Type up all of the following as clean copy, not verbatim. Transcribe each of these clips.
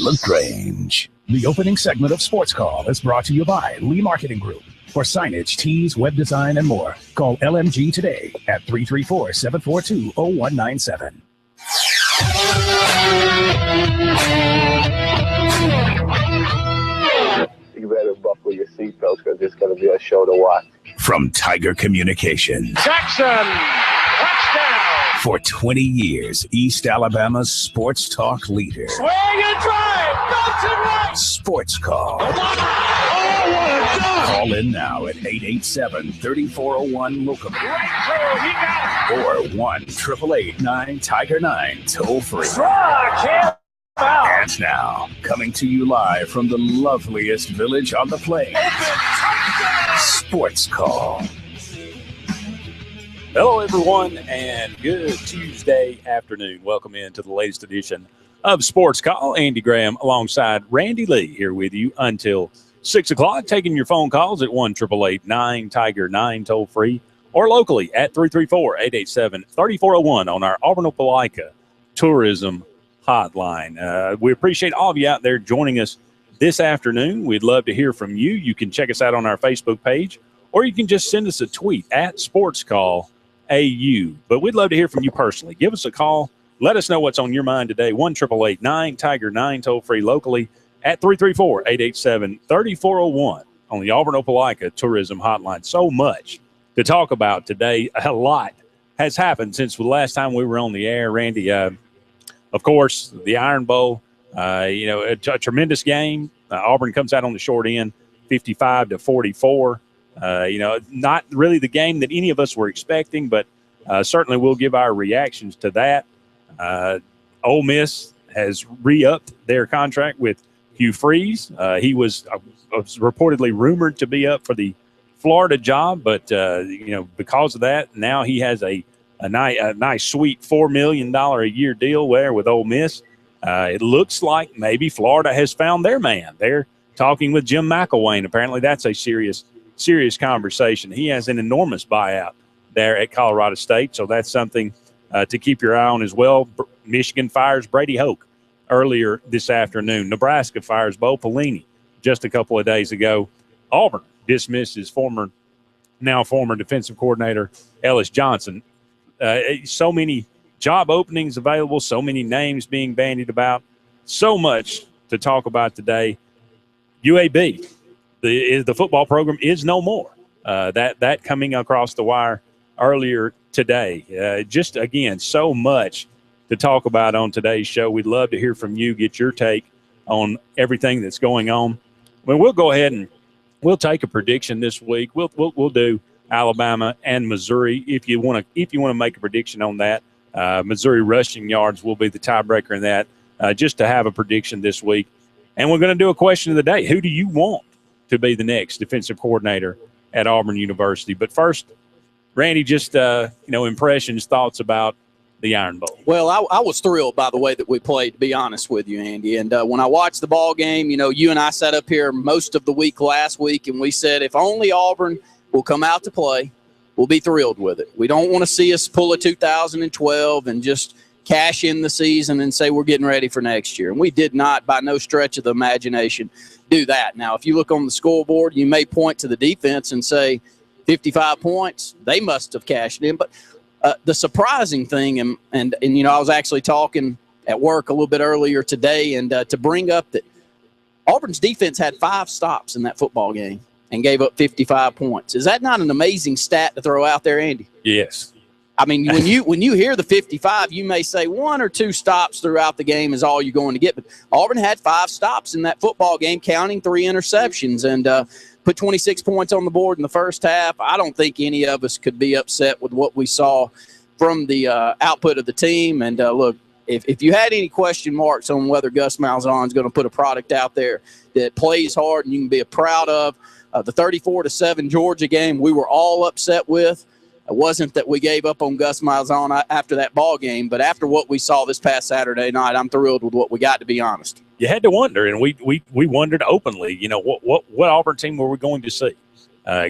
LaGrange. The opening segment of Sportscall is brought to you by Lee Marketing Group. For signage, tees, web design, and more, call LMG today at 334-742-0197. You better buckle your seatbelts because it's going to be a show to watch. From Tiger Communications. Jackson, touchdown. For 20 years, East Alabama's sports talk leader. Swing and drive, Johnson right. Sportscall. Oh, what a dunk. Call in now at 887-3401 Right through, he got it. or 1-888-9-TIGER-9 toll free. Struck him out. And now, coming to you live from the loveliest village on the plains, Sportscall. Hello, everyone, and good Tuesday afternoon. Welcome into the latest edition of Sports Call. Andy Graham alongside Randy Lee here with you until 6 o'clock, taking your phone calls at 1-888-9-TIGER-9 toll-free or locally at 334-887-3401 on our Auburn Opelika Tourism Hotline. We appreciate all of you out there joining us this afternoon. We'd love to hear from you. You can check us out on our Facebook page, or you can just send us a tweet at SportsCallAU. But we'd love to hear from you personally. Give us a call. Let us know what's on your mind today. 1-888-9-TIGER-9 toll-free locally at 334-887-3401 on the Auburn Opelika Tourism Hotline. So much to talk about today. A lot has happened since the last time we were on the air, Randy. Of course, the Iron Bowl, a tremendous game. Auburn comes out on the short end, 55-44. Not really the game that any of us were expecting, but certainly we'll give our reactions to that. Ole Miss has re-upped their contract with Hugh Freeze. He was reportedly rumored to be up for the Florida job, but because of that, now he has a nice, sweet $4 million a year deal there with Ole Miss. It looks like maybe Florida has found their man. They're talking with Jim McElwain. Apparently, that's a serious conversation. He has an enormous buyout there at Colorado State, so that's something to keep your eye on as well. Michigan fires Brady Hoke earlier this afternoon. Nebraska fires Bo Pelini just a couple of days ago. Auburn dismisses former defensive coordinator Ellis Johnson. So many job openings available, so many names being bandied about, so much to talk about today. UAB, the football program is no more. That coming across the wire earlier today. Just, again, so much to talk about on today's show. We'd love to hear from you, get your take on everything that's going on. Well, we'll go ahead and we'll take a prediction this week. We'll do Alabama and Missouri if you want to make a prediction on that. Missouri rushing yards will be the tiebreaker in that, just to have a prediction this week. And we're going to do a question of the day. Who do you want to be the next defensive coordinator at Auburn University? But first, Randy, just impressions, thoughts about the Iron Bowl. Well, I was thrilled by the way that we played, to be honest with you, Andy. And when I watched the ball game, you and I sat up here most of the week last week, and we said if only Auburn will come out to play, we'll be thrilled with it. We don't want to see us pull a 2012 and just cash in the season and say we're getting ready for next year. And we did not, by no stretch of the imagination, do that. Now, if you look on the scoreboard, you may point to the defense and say 55 points, they must have cashed in. But the surprising thing, and I was actually talking at work a little bit earlier today, and to bring up that Auburn's defense had 5 stops in that football game and gave up 55 points. Is that not an amazing stat to throw out there, Andy? Yes. I mean, when you hear the 55, you may say 1 or 2 stops throughout the game is all you're going to get. But Auburn had 5 stops in that football game, counting 3 interceptions, and put 26 points on the board in the first half. I don't think any of us could be upset with what we saw from the output of the team. And, look, if you had any question marks on whether Gus Malzahn is going to put a product out there that plays hard and you can be proud of, the 34-7 Georgia game we were all upset with. It wasn't that we gave up on Gus Malzahn after that ball game, but after what we saw this past Saturday night, I'm thrilled with what we got, to be honest. You had to wonder, and we wondered openly, what Auburn team were we going to see?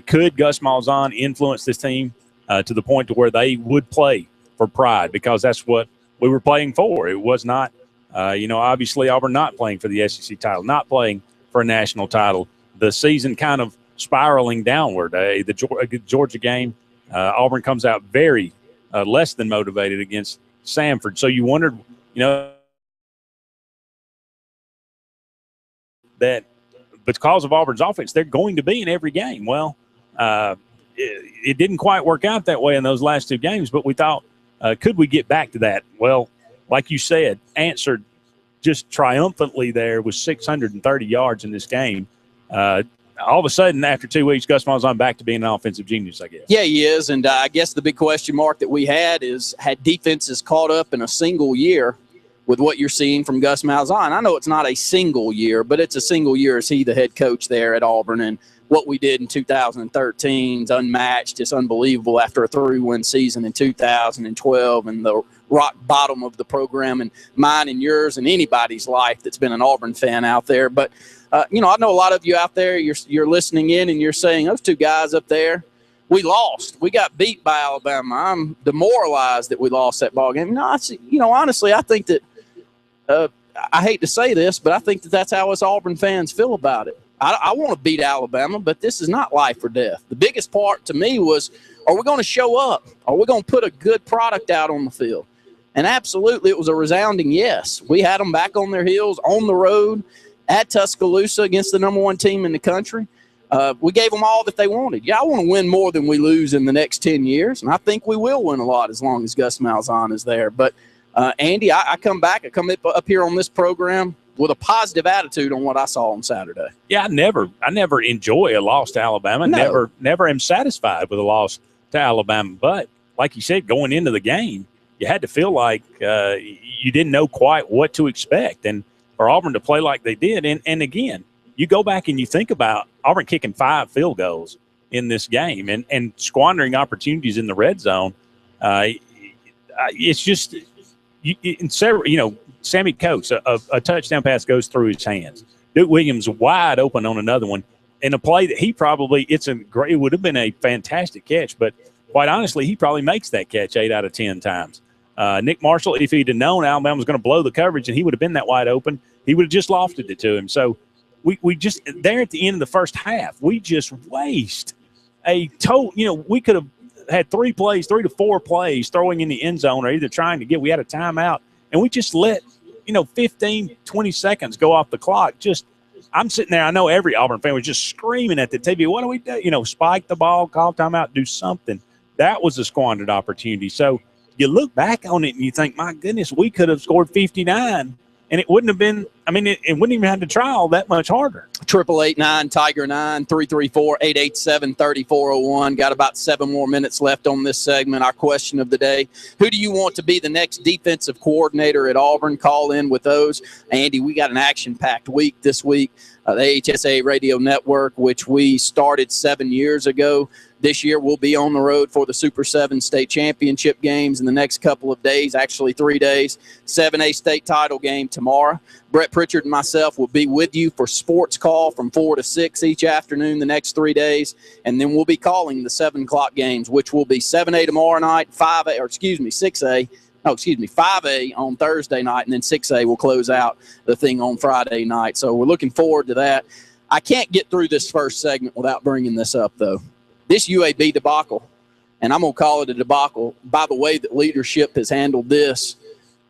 Could Gus Malzahn influence this team to the point to where they would play for pride? Because that's what we were playing for. It was not Obviously Auburn not playing for the SEC title, not playing for a national title. The season kind of spiraling downward. The Georgia game, Auburn comes out very less than motivated against Samford. So you wondered, that because of Auburn's offense, they're going to be in every game. Well, it didn't quite work out that way in those last two games, but we thought, could we get back to that? Well, like you said, answered just triumphantly there with 630 yards in this game. All of a sudden, after 2 weeks, Gus Malzahn back to being an offensive genius, I guess. Yeah, he is, and I guess the big question mark that we had is, had defenses caught up in a single year with what you're seeing from Gus Malzahn? I know it's not a single year, but it's a single year as he the head coach there at Auburn, and what we did in 2013 is unmatched. It's unbelievable after a 3-win season in 2012 and the rock bottom of the program and mine and yours and anybody's life that's been an Auburn fan out there. But, I know a lot of you out there, you're listening in and you're saying, those two guys up there, we lost. We got beat by Alabama. I'm demoralized that we lost that ball game. No, honestly, I think that I hate to say this, but I think that that's how us Auburn fans feel about it. I want to beat Alabama, but this is not life or death. The biggest part to me was, are we going to show up? Are we going to put a good product out on the field? And absolutely, it was a resounding yes. We had them back on their heels on the road at Tuscaloosa against the number one team in the country. We gave them all that they wanted. Yeah, I want to win more than we lose in the next 10 years, and I think we will win a lot as long as Gus Malzahn is there. But, Andy, I come up here on this program with a positive attitude on what I saw on Saturday. Yeah, I never enjoy a loss to Alabama. No. Never am satisfied with a loss to Alabama. But like you said, going into the game, you had to feel like you didn't know quite what to expect. And for Auburn to play like they did, and again, you go back and you think about Auburn kicking 5 field goals in this game and squandering opportunities in the red zone. It's just Sammy Coates, a touchdown pass goes through his hands. Duke Williams wide open on another one. In a play that it would have been a fantastic catch, but quite honestly, he probably makes that catch 8 out of 10 times. Nick Marshall, if he'd have known Alabama was going to blow the coverage and he would have been that wide open, he would have just lofted it to him. So we just, there at the end of the first half, we just waste a total, we could have had 3 to 4 plays throwing in the end zone or either trying to we had a timeout. And we just let, 15, 20 seconds go off the clock. I'm sitting there. I know every Auburn fan was just screaming at the TV, what do we do? Spike the ball, call timeout, do something. That was a squandered opportunity. So you look back on it and you think, my goodness, we could have scored 59. And it wouldn't have been, it wouldn't even have to try all that much harder. 888-9-TIGER-9, 334-887-3401. Got about 7 more minutes left on this segment. Our question of the day, who do you want to be the next defensive coordinator at Auburn? Call in with those. Andy, we got an action-packed week this week. The HSA Radio Network, which we started 7 years ago. This year we'll be on the road for the Super 7 state championship games in the next couple of days, actually 3 days. 7A state title game tomorrow. Brett Pritchard and myself will be with you for Sports Call from 4 to 6 each afternoon the next 3 days. And then we'll be calling the 7 o'clock games, which will be 7A tomorrow night, 6A. 5A on Thursday night, and then 6A will close out the thing on Friday night. So we're looking forward to that. I can't get through this first segment without bringing this up, though. This UAB debacle, and I'm going to call it a debacle, by the way that leadership has handled this,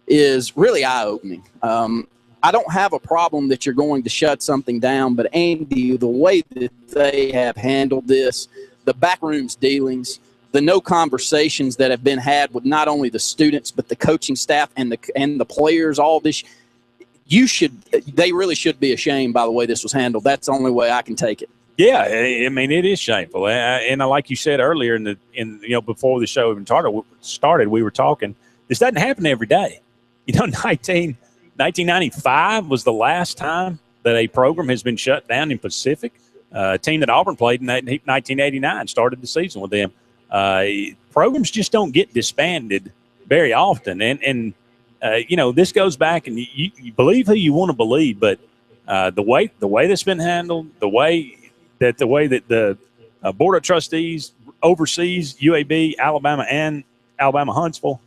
is really eye-opening. I don't have a problem that you're going to shut something down, but, Andy, the way that they have handled this, the backroom dealings, the no conversations that have been had with not only the students but the coaching staff and the players, all this, they really should be ashamed by the way this was handled. That's the only way I can take it. Yeah, it is shameful, and like you said earlier, before the show even started, we were talking. This doesn't happen every day. 1995 was the last time that a program has been shut down in Pacific. A team that Auburn played in 1989 started the season with them. Programs just don't get disbanded very often, and this goes back, and you believe who you want to believe, but the way that's been handled, the way that the Board of Trustees oversees UAB, Alabama, and Alabama Huntsville,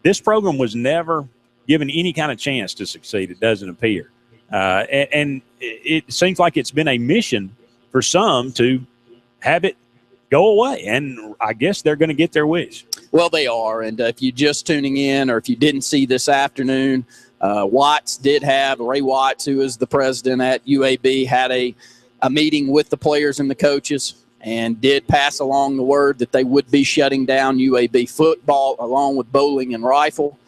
this program was never given any kind of chance to succeed. It doesn't appear. And it seems like it's been a mission for some to have it go away. And I guess they're going to get their wish. Well, they are. And if you're just tuning in or if you didn't see this afternoon, Ray Watts, who is the president at UAB, had a meeting with the players and the coaches and did pass along the word that they would be shutting down UAB football along with bowling and rifle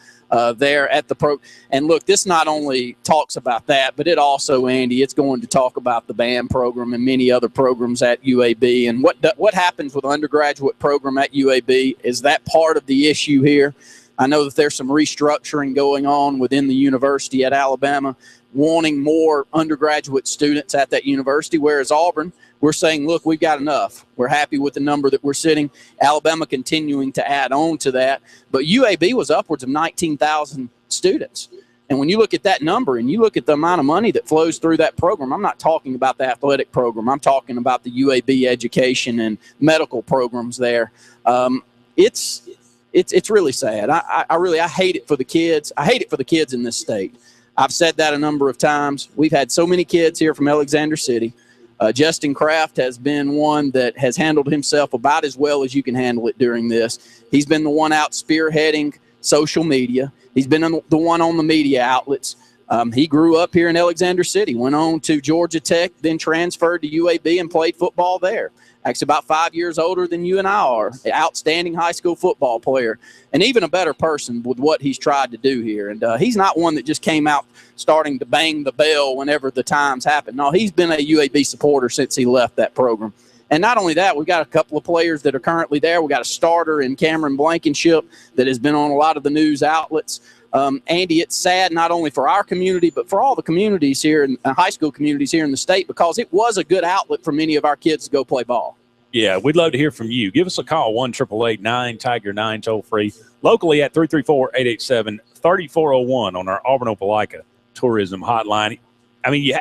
there at the pro. And look, this not only talks about that, but it also, Andy, it's going to talk about the band program and many other programs at UAB. And what happens with the undergraduate program at UAB, is that part of the issue here? I know that there's some restructuring going on within the university at Alabama, wanting more undergraduate students at that university, whereas Auburn, we're saying, look, we've got enough. We're happy with the number that we're sitting. Alabama continuing to add on to that. But UAB was upwards of 19,000 students. And when you look at that number and you look at the amount of money that flows through that program, I'm not talking about the athletic program. I'm talking about the UAB education and medical programs there. It's really sad. I hate it for the kids. I hate it for the kids in this state. I've said that a number of times. We've had so many kids here from Alexander City. Justin Kraft has been one that has handled himself about as well as you can handle it during this. He's been the one out spearheading social media. He's been the one on the media outlets. He grew up here in Alexander City, went on to Georgia Tech, then transferred to UAB and played football there. Actually about 5 years older than you and I are. Outstanding high school football player, and even a better person with what he's tried to do here. And he's not one that just came out starting to bang the bell whenever the times happen. No, he's been a UAB supporter since he left that program. And not only that, we've got a couple of players that are currently there. We've got a starter in Cameron Blankenship that has been on a lot of the news outlets. Andy, it's sad not only for our community, but for all the communities here, and high school communities here in the state, because it was a good outlet for many of our kids to go play ball. Yeah, we'd love to hear from you. Give us a call, 1-888-9-TIGER-9, toll-free, locally at 334-887-3401 on our Auburn Opelika Tourism Hotline. I mean,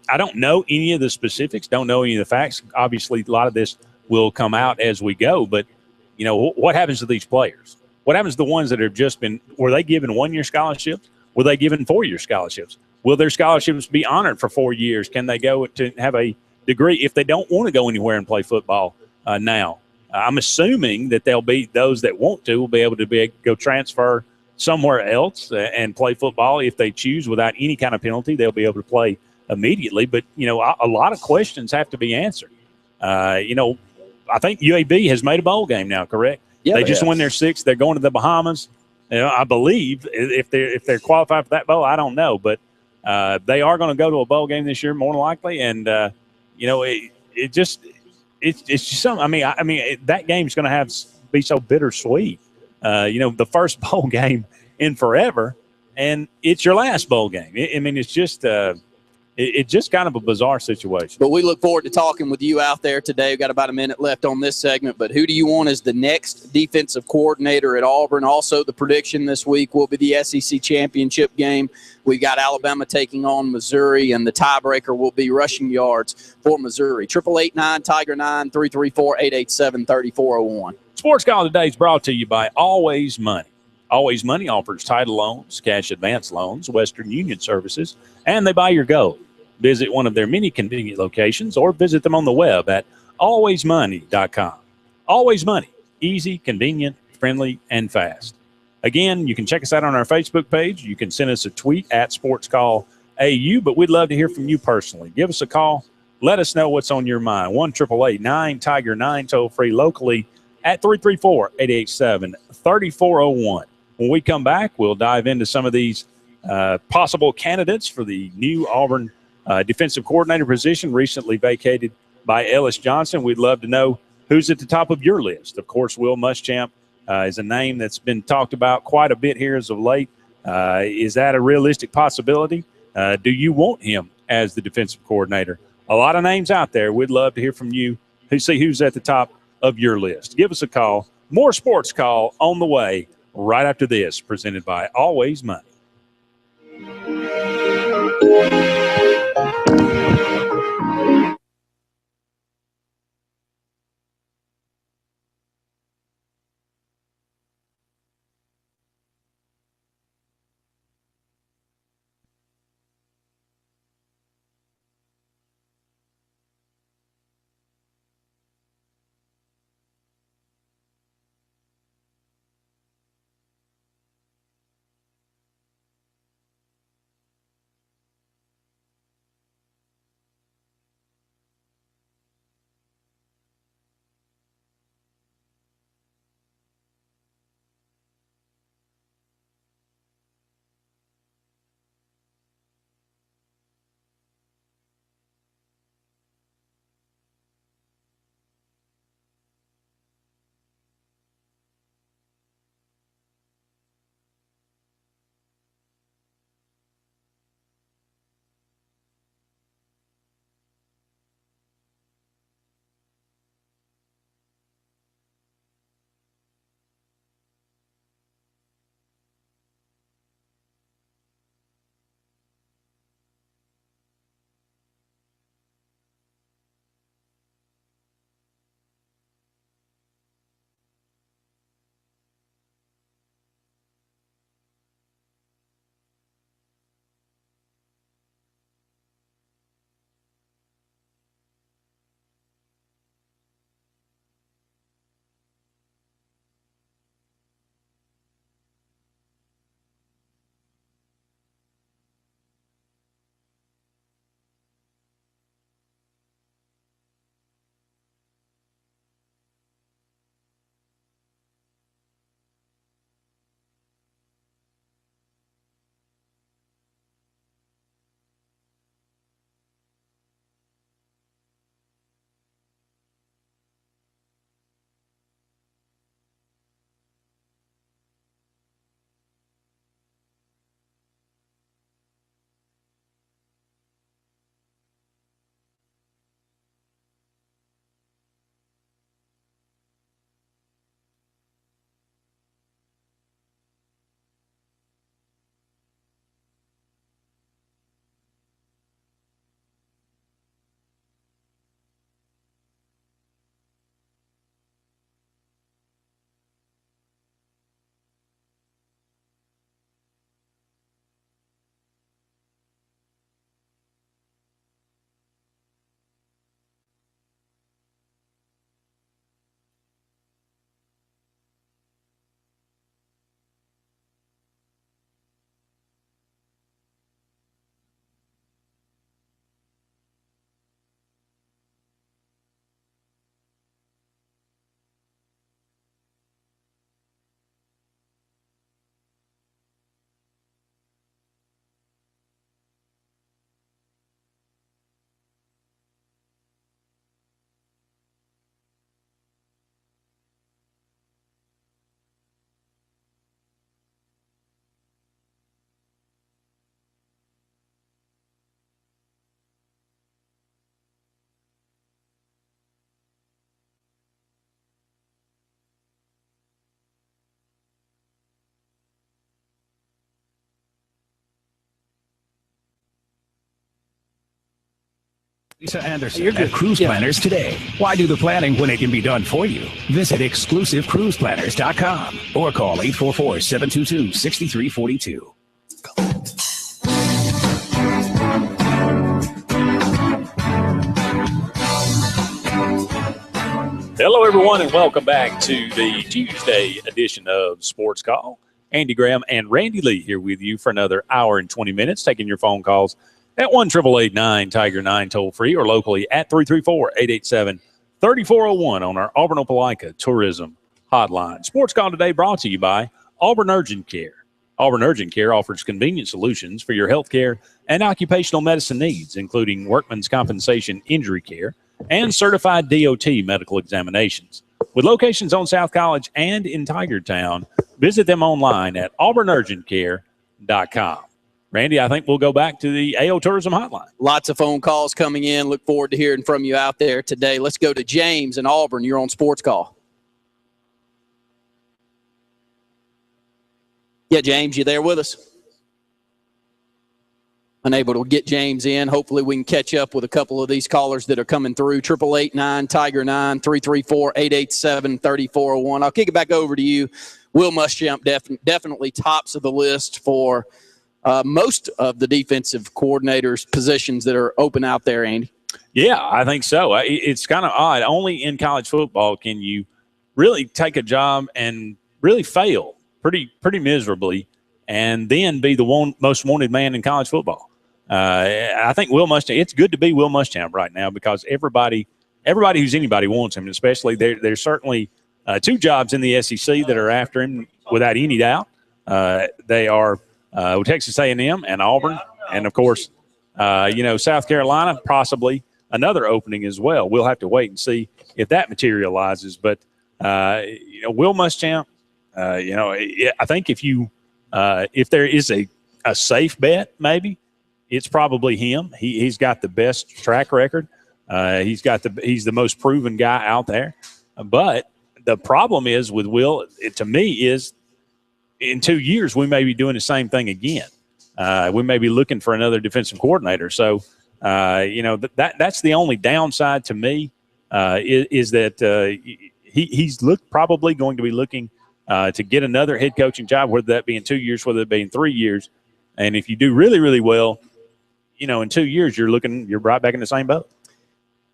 I don't know any of the specifics, don't know any of the facts. Obviously, a lot of this will come out as we go, but, you know, what happens to these players? What happens to the ones that have just been – were they given 1-year scholarships? Were they given 4-year scholarships? Will their scholarships be honored for 4 years? Can they go to have a degree if they don't want to go anywhere and play football now? I'm assuming that they'll be – those that want to will be able to go transfer somewhere else and play football if they choose without any kind of penalty. They'll be able to play immediately. But, you know, a lot of questions have to be answered. You know, I think UAB has made a bowl game now, correct? Yeah, they just won their 6th. They're going to the Bahamas. You know, I believe if they're qualified for that bowl, I don't know, but they are going to go to a bowl game this year more than likely. And you know, it's just something. I mean, that game's going to be so bittersweet. You know, the first bowl game in forever, and it's your last bowl game. I mean, it's just it's just kind of a bizarre situation. But we look forward to talking with you out there today. We've got about a minute left on this segment. But who do you want as the next defensive coordinator at Auburn? Also, the prediction this week will be the SEC championship game. We've got Alabama taking on Missouri, and the tiebreaker will be rushing yards for Missouri. 888-9-TIGER-9, 334-887-3401. Sportscall today is brought to you by Always Money. Always Money offers title loans, cash advance loans, Western Union services, and they buy your gold. Visit one of their many convenient locations or visit them on the web at alwaysmoney.com. Always Money, easy, convenient, friendly, and fast. Again, you can check us out on our Facebook page. You can send us a tweet at SportsCallAU, but we'd love to hear from you personally. Give us a call. Let us know what's on your mind. 1-888-9-TIGER-9, toll-free locally at 334-887-3401. When we come back, we'll dive into some of these possible candidates for the new Auburn defensive coordinator position recently vacated by Ellis Johnson. We'd love to know who's at the top of your list. Of course, Will Muschamp is a name that's been talked about quite a bit here as of late. Is that a realistic possibility? Do you want him as the defensive coordinator? A lot of names out there. We'd love to hear from you. See who's at the top of your list. Give us a call. More Sports Call on the way right after this, presented by Always Money. Lisa Anderson at Cruise Planners today. Why do the planning when it can be done for you? Visit exclusivecruiseplanners.com or call 844-722-6342. Hello, everyone, and welcome back to the Tuesday edition of Sports Call. Andy Graham and Randy Lee here with you for another hour and 20 minutes, taking your phone calls at 1-888-9-TIGER-9 toll-free or locally at 334-887-3401 on our Auburn Opelika Tourism Hotline. Sports Call today brought to you by Auburn Urgent Care. Auburn Urgent Care offers convenient solutions for your health care and occupational medicine needs, including workman's compensation injury care and certified DOT medical examinations. With locations on South College and in Tigertown, visit them online at auburnurgentcare.com. Randy, I think we'll go back to the AO Tourism Hotline. Lots of phone calls coming in. Look forward to hearing from you out there today. Let's go to James in Auburn. You're on Sports Call. Yeah, James, you there with us? Unable to get James in. Hopefully we can catch up with a couple of these callers that are coming through. 888-9-TIGER-9, 334-887-3401. I'll kick it back over to you. Will Muschamp definitely tops of the list for most of the defensive coordinators' positions that are open out there, Andy. Yeah, I think so. It's kind of odd. Only in college football can you really take a job and really fail pretty miserably and then be the most wanted man in college football. I think Will Muschamp, it's good to be Will Muschamp right now because everybody who's anybody wants him, and especially there's certainly two jobs in the SEC that are after him without any doubt. They are Texas A&M and Auburn, and of course, South Carolina, possibly another opening as well. We'll have to wait and see if that materializes. But Will Muschamp, I think if there is a safe bet, maybe it's probably him. He's got the best track record. He's the most proven guy out there. But the problem is with Will, to me, is in 2 years, we may be doing the same thing again. We may be looking for another defensive coordinator. So, that's the only downside to me is that he's probably going to be looking to get another head coaching job, whether that be in 2 years, whether it be in 3 years. And if you do really, really well, in 2 years, you're right back in the same boat.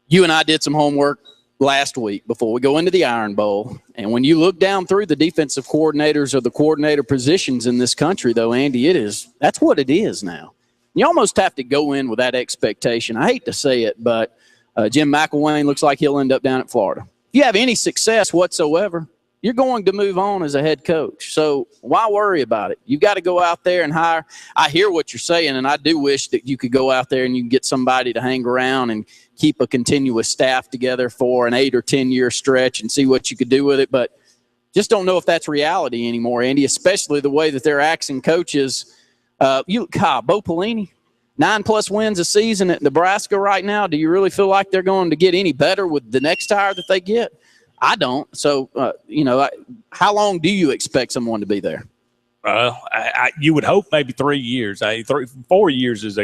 You and I did some homework last week before we go into the Iron Bowl. And when you look down through the defensive coordinators or the coordinator positions in this country, though, Andy, that's what it is now. You almost have to go in with that expectation. I hate to say it, but Jim McElwain looks like he'll end up down at Florida. If you have any success whatsoever, you're going to move on as a head coach. So why worry about it? You've got to go out there and hire. I hear what you're saying, and I do wish that you could go out there and you can get somebody to hang around and keep a continuous staff together for an 8 or 10 year stretch and see what you could do with it. But just don't know if that's reality anymore, Andy, especially the way that they're axing coaches. Bo Pelini, 9+ wins a season at Nebraska right now. Do you really feel like they're going to get any better with the next hire that they get? I don't. So, how long do you expect someone to be there? You would hope maybe 3 years. 4 years is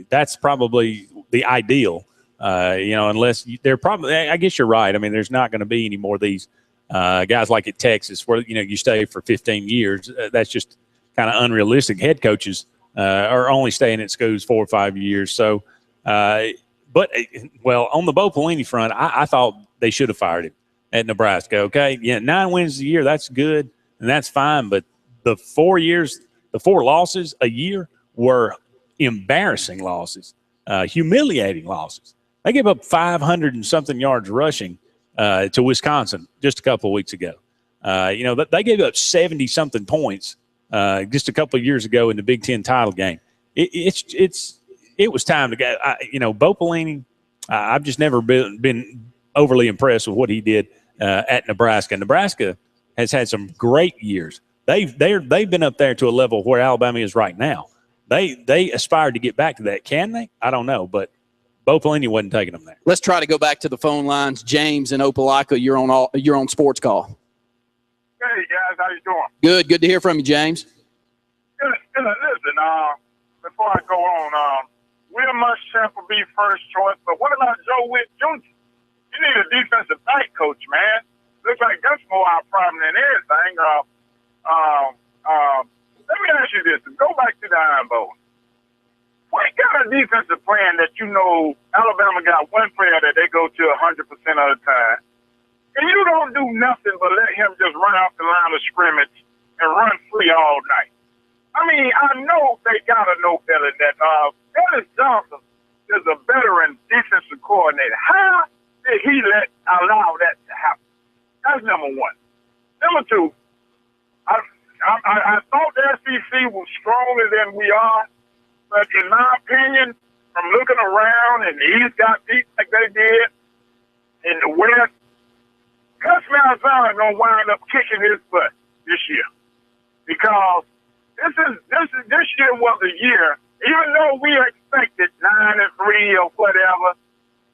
that's probably the ideal. Unless they're probably. I guess you're right. I mean, there's not going to be any more of these guys like at Texas where you stay for 15 years. That's just kind of unrealistic. Head coaches are only staying at schools 4 or 5 years. So, on the Bo Pelini front, I thought they should have fired him at Nebraska. Okay, 9 wins a year, that's good and that's fine. But the 4 losses a year were embarrassing losses, humiliating losses. They gave up 500 and something yards rushing to Wisconsin just a couple of weeks ago. They gave up 70 something points just a couple of years ago in the Big Ten title game. It was time to go. Bo Pelini, I've just never been overly impressed with what he did at Nebraska. Nebraska has had some great years. They've been up there to a level where Alabama is right now. They aspired to get back to that. Can they? I don't know, but Bo Pelini wasn't taking them there. Let's try to go back to the phone lines. James in Opelika, you're on Sports Call. Hey guys, how you doing? Good to hear from you, James. Listen, before I go on, Will Muschamp will be first choice, but what about Joe Witt Jr.? You need a defensive back coach, man. Looks like that's more our problem than anything. Let me ask you this. Go back to the Iron Bowl. What kind of defensive plan that you know Alabama got one player that they go to 100% of the time, and you don't do nothing but let him just run off the line of scrimmage and run free all night? I mean, I know they got to know better than that. Dennis Johnson is a veteran defensive coordinator. How did he allow that to happen? That's number one. Number two, I thought the SEC was stronger than we are, but in my opinion, from looking around and the East got beat like they did in the West, Gus Malzahn is going to wind up kicking his butt this year, because this year was a year, even though we expected 9-3 or whatever,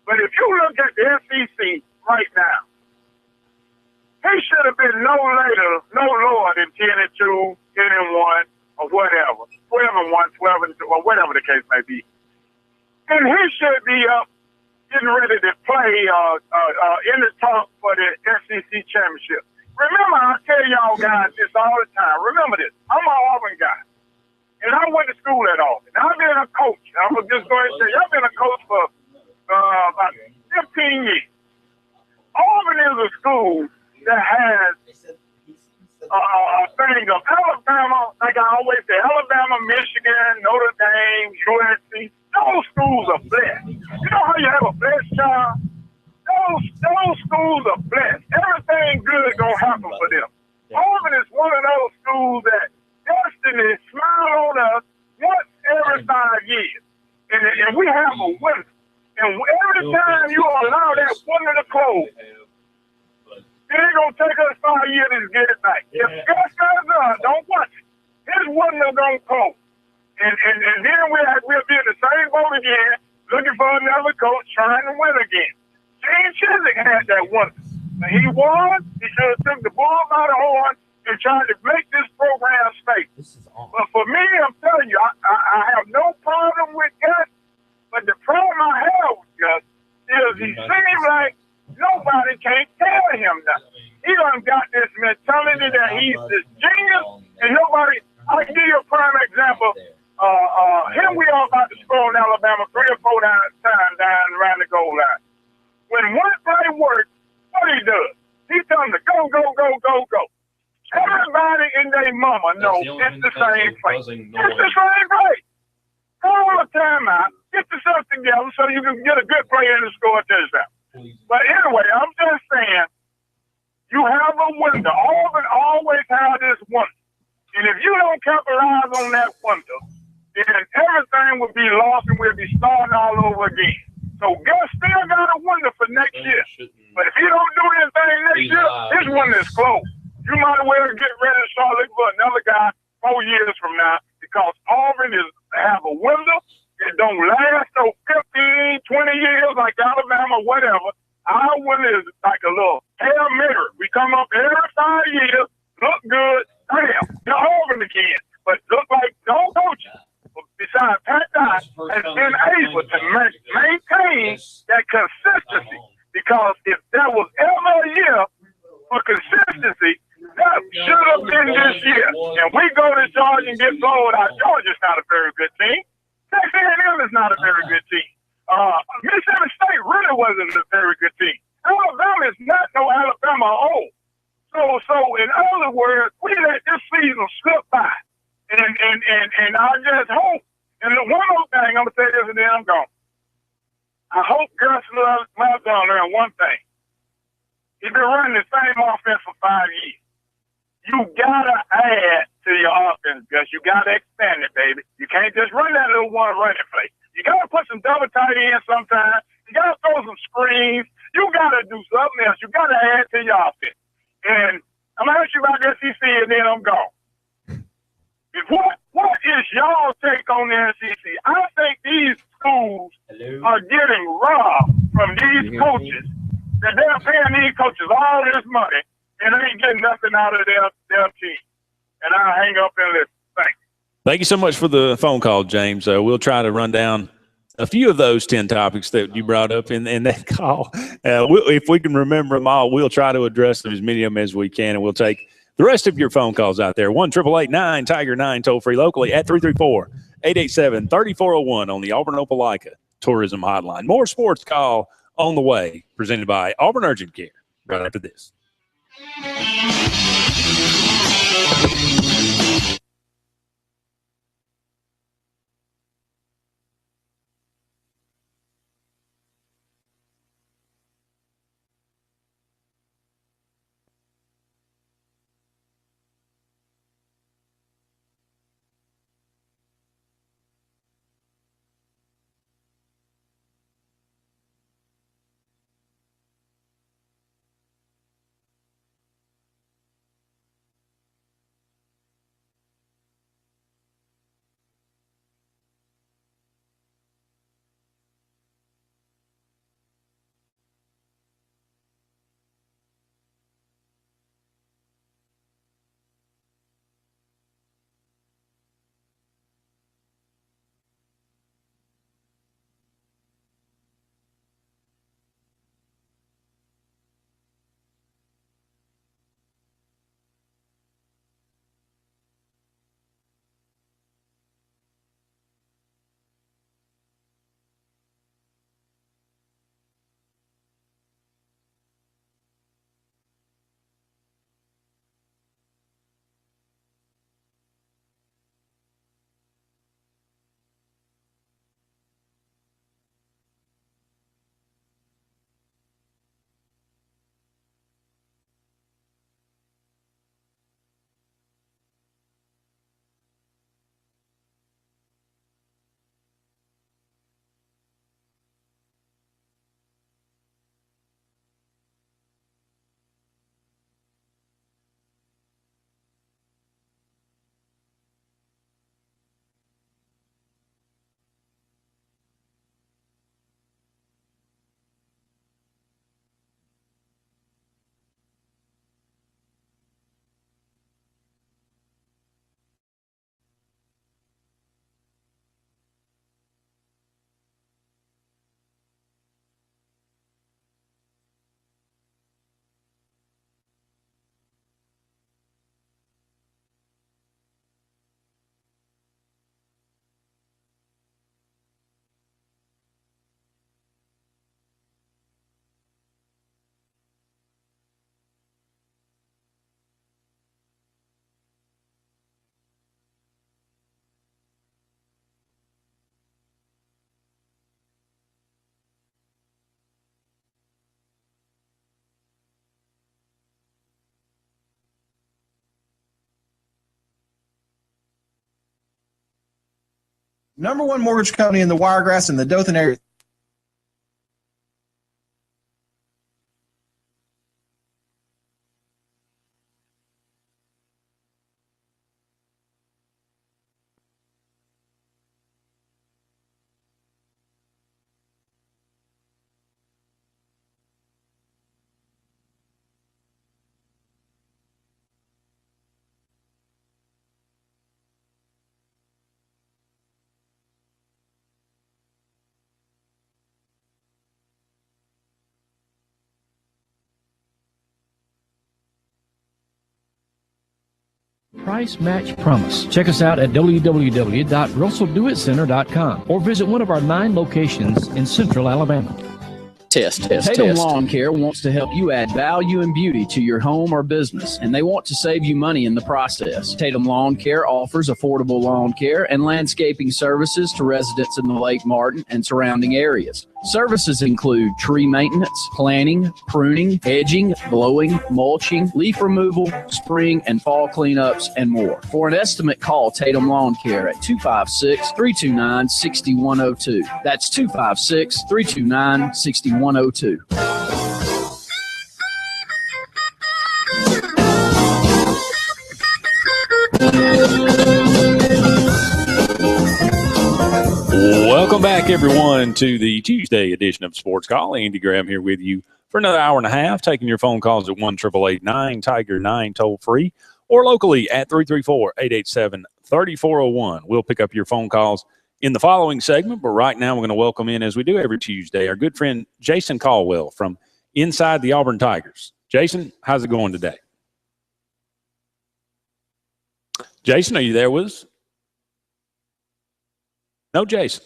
but if you look at the SEC right now, he should have been no lower than 10-2, 10-1, or whatever, 12-1, 12-2, or whatever the case may be. And he should be up getting ready to play in the talk for the SEC championship. Remember, I tell y'all guys this all the time. Remember this. I'm an Auburn guy, and I went to school at Auburn. I've been a coach. I'm just going to say, I've been a coach for about 15 years. Auburn is a school that has a thing of Alabama, like I always say, Alabama, Michigan, Notre Dame, USC. Those schools are blessed. You know how you have a blessed child? Those schools are blessed. Everything good gonna happen for them. Auburn is one of those schools that destiny smile on us once every 5 years. And we have a winner. And every time you allow that winner to close, it ain't gonna take us 5 years to get it back. If Gus Malzahn don't watch it, his winner gonna close. And then we'll be in the same boat again, looking for another coach trying to win again. Gene Chizik had that one. And he won. He should have took the bull by the horn and tried to make this program stable. But for me, I'm telling you, I have no problem with Gus. But the problem I have with Gus is he seems like nobody can't tell him nothing. He done got this mentality that he's this genius, and nobody. I can give you a prime example. Here we are about to score in Alabama 3 or 4 times down around the goal line. When one play works, what he does? He tells them to go, go, go, go, go. Everybody in their mama knows it's the same play. It's the same play. Call a timeout, get yourself together so you can get a good play in and score a touchdown. But anyway, I'm just saying, you have a window. Auburn always have this window. And if you don't capitalize on that window, then everything will be lost and we'll be starting all over again. So Gus still got a window for next year. But if he don't do anything next year, his window is closed. You might as well get ready to start looking for another guy 4 years from now, because Auburn have a window. It don't last no 15, 20 years like Alabama, whatever. Our window is like a little hair mirror. We come up every 5 years, look good, damn, they're Auburn again. But look like no coaches, besides Pat Dye, has been able to maintain that consistency. Because if there was ever a year for consistency, that should have been this year. And we go to Georgia and get blown out. Georgia's not a very good team. Texas A&M is not a very good team. Mississippi State really wasn't a very good team. Alabama is not no Alabama old. So in other words, we let this season slip by. And I just hope. And one more thing, I'm going to say this and then I'm gone. I hope Gus Malzahn learned one thing. He's been running the same offense for 5 years. You got to add to your offense, Gus. You got to expand it, baby. You can't just run that little one running play. You got to put some double tight ends sometimes. You got to throw some screens. You got to do something else. You got to add to your offense. And I'm going to ask you about the SEC, and then I'm gone. What is y'all take on the SEC? I think these schools are getting robbed from these coaches, that they're paying these coaches all this money and they ain't getting nothing out of their team. And I'll hang up and listen. Thanks. Thank you so much for the phone call, James. We'll try to run down a few of those 10 topics that you brought up in that call. If we can remember them all, we'll try to address them, as many of them as we can, and we'll take the rest of your phone calls out there. 1-888-9-TIGER-9 toll free locally at 334-887-3401 on the Auburn Opelika Tourism Hotline. More Sports Call on the way, presented by Auburn Urgent Care. Right after this. Number one mortgage company in the Wiregrass and the Dothan area. Price Match Promise. Check us out at www.russelldoitcenter.com or visit one of our 9 locations in Central Alabama. Test. Tatum Lawn Care wants to help you add value and beauty to your home or business, and they want to save you money in the process. Tatum Lawn Care offers affordable lawn care and landscaping services to residents in the Lake Martin and surrounding areas. Services include tree maintenance, planting, pruning, hedging, blowing, mulching, leaf removal, spring and fall cleanups, and more. For an estimate, call Tatum Lawn Care at 256-329-6102. That's 256-329-6102. Welcome back, everyone, to the Tuesday edition of Sports Call. Andy Graham here with you for another hour and a half, taking your phone calls at 1-888-9-TIGER-9 toll free or locally at 334-887-3401. We'll pick up your phone calls in the following segment. But right now we're going to welcome in, as we do every Tuesday, our good friend Jason Caldwell from Inside the Auburn Tigers. Jason, how's it going today? Jason, are you there with us? No, Jason.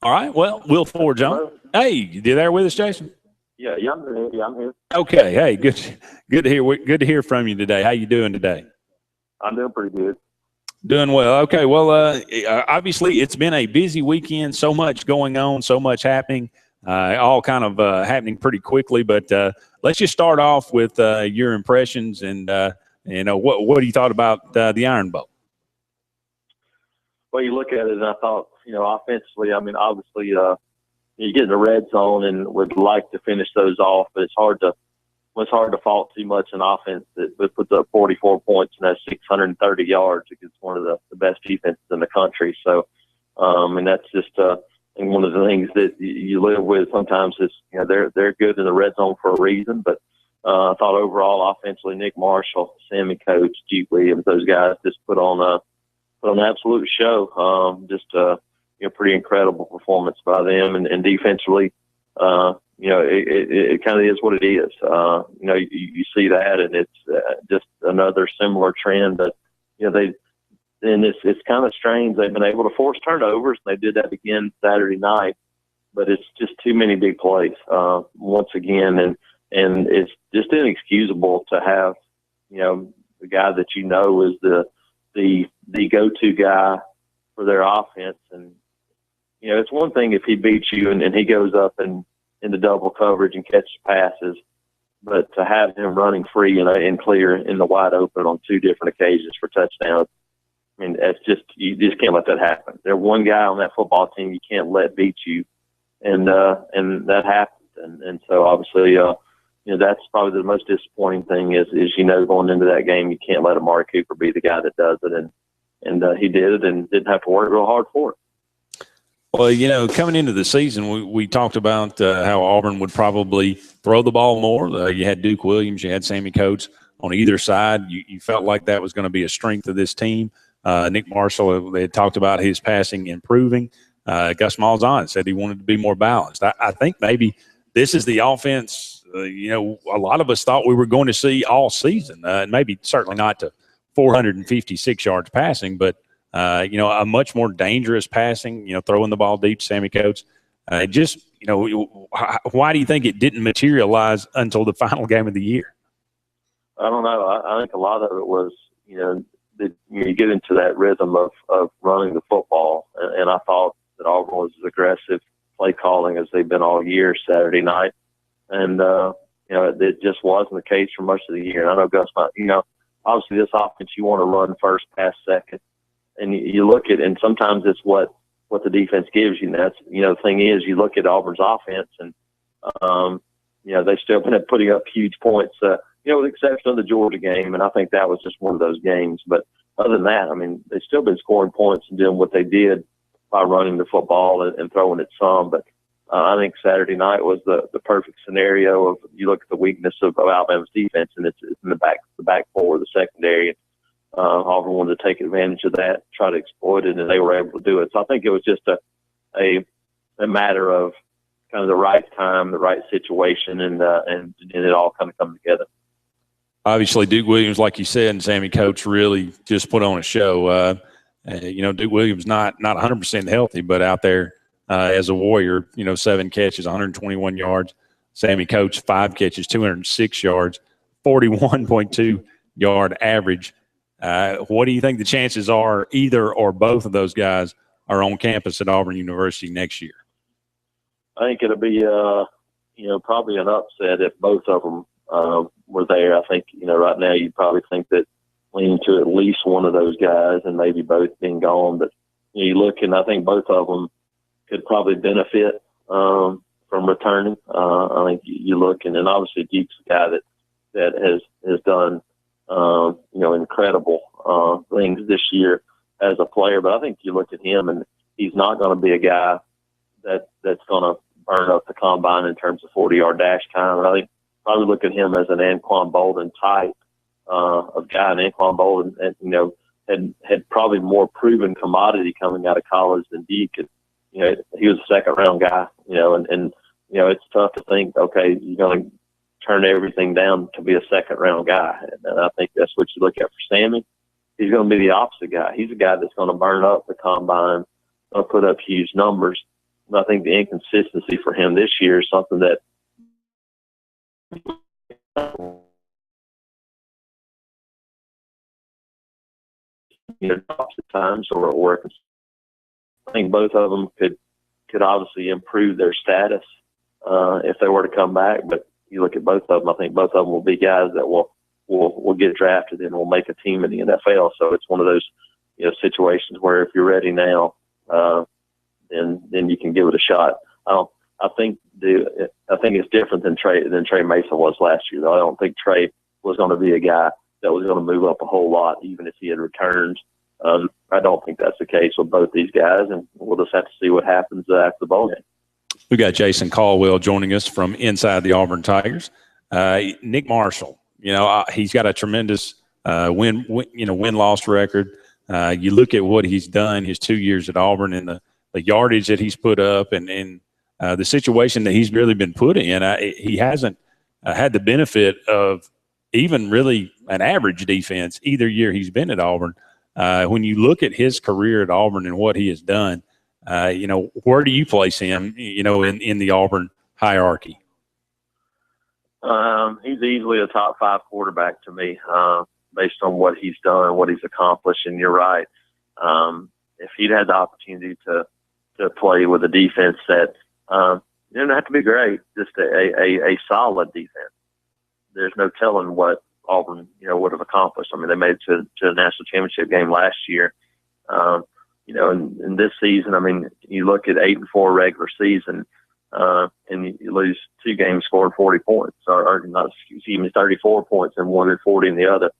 All right. Well, we'll forge on. Hey, you there with us, Jason? Yeah, I'm here. Okay. Hey, good to hear. Good to hear from you today. How you doing today? I'm doing pretty good. Doing well. Okay. Well, obviously it's been a busy weekend. So much going on. So much happening. All kind of happening pretty quickly. But let's just start off with your impressions and what you thought about the Iron Bowl. Well, you look at it, and I thought, offensively, I mean, obviously, you get in the red zone and would like to finish those off, but it's hard to fault too much in offense that puts up 44 points and has 630 yards against one of the best defenses in the country. So, and that's just and one of the things that you live with sometimes is, they're good in the red zone for a reason, but I thought overall offensively, Nick Marshall, Sammy Coates, G. Williams, those guys just put on an absolute show. Pretty incredible performance by them, and defensively, it kind of is what it is. You see that, and it's just another similar trend that, it's kind of strange. They've been able to force turnovers. They did that again Saturday night, but it's just too many big plays once again, and it's just inexcusable to have, the guy that is the go-to guy for their offense. And, it's one thing if he beats you and he goes up and into double coverage and catches passes, but to have him running free and clear in the wide open on two different occasions for touchdowns, I mean, you just can't let that happen. There's one guy on that football team you can't let beat you, and that happened. And so obviously, that's probably the most disappointing thing is going into that game, you can't let Amari Cooper be the guy that does it, and he did it and didn't have to work real hard for it. Well, coming into the season, we talked about how Auburn would probably throw the ball more. You had Duke Williams, you had Sammy Coates on either side. You felt like that was going to be a strength of this team. Nick Marshall, they had talked about his passing improving. Gus Malzahn said he wanted to be more balanced. I think maybe this is the offense, a lot of us thought we were going to see all season, and maybe certainly not to 456 yards passing, but a much more dangerous passing, throwing the ball deep to Sammy Coates. Why do you think it didn't materialize until the final game of the year? I don't know. I think a lot of it was, that you get into that rhythm of running the football. And I thought that Auburn was as aggressive play calling as they've been all year Saturday night. And, it just wasn't the case for much of the year. And I know Gus, obviously this offense, you want to run first, pass second. And you look at, and sometimes it's what the defense gives you. And that's, the thing is, you look at Auburn's offense and, they've still been putting up huge points, with the exception of the Georgia game. And I think that was just one of those games. But other than that, I mean, they've still been scoring points and doing what they did by running the football and throwing it some. But I think Saturday night was the perfect scenario of, you look at the weakness of Alabama's defense, and it's in the back four, the secondary. Auburn wanted to take advantage of that, try to exploit it, and they were able to do it. So I think it was just a matter of kind of the right time, the right situation, and it all kind of come together. Obviously, Duke Williams, like you said, and Sammy Coates really just put on a show. Duke Williams not 100% healthy, but out there as a warrior, 7 catches, 121 yards. Sammy Coates, 5 catches, 206 yards, 41.2 yard average. What do you think the chances are either or both of those guys are on campus at Auburn University next year? I think it'll be, probably an upset if both of them were there. I think, right now you'd probably think that leaning to at least one of those guys and maybe both being gone. But you look, and I think both of them could probably benefit from returning. I think you look, and then obviously Duke's a guy that has done incredible things this year as a player. But I think you look at him, and he's not going to be a guy that's going to burn up the combine in terms of 40-yard dash time. And I think probably look at him as an Anquan Bolden type of guy. And Anquan Bolden, had probably more proven commodity coming out of college than Deke. he was a second-round guy, and it's tough to think, okay, you're going to turn everything down to be a second-round guy. And I think that's what you look at for Sammy. He's going to be the opposite guy. He's a guy that's going to burn up the combine, going to put up huge numbers. And I think the inconsistency for him this year is something that opposite times or I think both of them could obviously improve their status if they were to come back. But you look at both of them, I think both of them will be guys that will get drafted and will make a team in the NFL. So it's one of those situations where if you're ready now, then you can give it a shot. I think it's different than Trey Mason was last year, though. I don't think Trey was going to be a guy that was going to move up a whole lot, even if he had returned. I don't think that's the case with both these guys, and we'll just have to see what happens after the ball game. We got Jason Caldwell joining us from inside the Auburn Tigers. Nick Marshall, he's got a tremendous win-loss record. You look at what he's done his 2 years at Auburn and the yardage that he's put up and the situation that he's really been put in. He hasn't had the benefit of even really an average defense either year he's been at Auburn. When you look at his career at Auburn and what he has done, where do you place him, in the Auburn hierarchy? He's easily a top 5 quarterback to me, based on what he's done, what he's accomplished. And you're right. If he'd had the opportunity to play with a defense that it didn't have to be great, just a solid defense, there's no telling what Auburn, would have accomplished. I mean, they made it to the national championship game last year. And this season, I mean, you look at 8-4 regular season, and you lose 2 games scoring 40 points, or not, excuse me, 34 points and 140 in the other.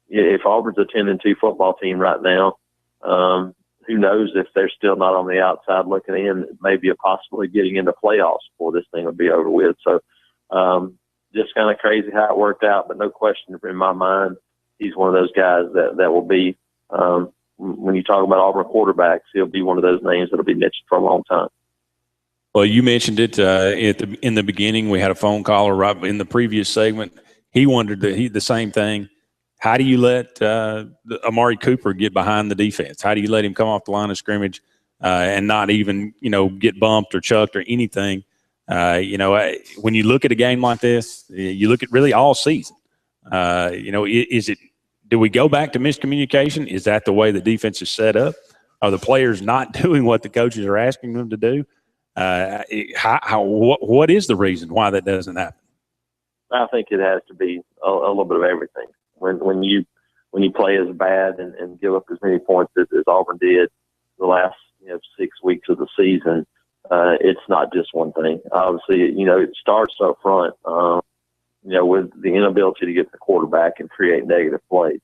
If Auburn's a 10-2 football team right now, who knows if they're still not on the outside looking in, maybe a possibility getting into playoffs before this thing will be over with. So, just kind of crazy how it worked out, but no question in my mind, he's one of those guys that will be, when you talk about Auburn quarterbacks, he'll be one of those names that'll be mentioned for a long time. Well, you mentioned it in the beginning. We had a phone caller right in the previous segment. He wondered the same thing. How do you let Amari Cooper get behind the defense? How do you let him come off the line of scrimmage and not even get bumped or chucked or anything? When you look at a game like this, you look at really all season. Do we go back to miscommunication? Is that the way the defense is set up? Are the players not doing what the coaches are asking them to do? What is the reason why that doesn't happen? I think it has to be a little bit of everything. When you play as bad and give up as many points as Auburn did the last 6 weeks of the season, it's not just one thing. Obviously, it starts up front, with the inability to get the quarterback and create negative plays.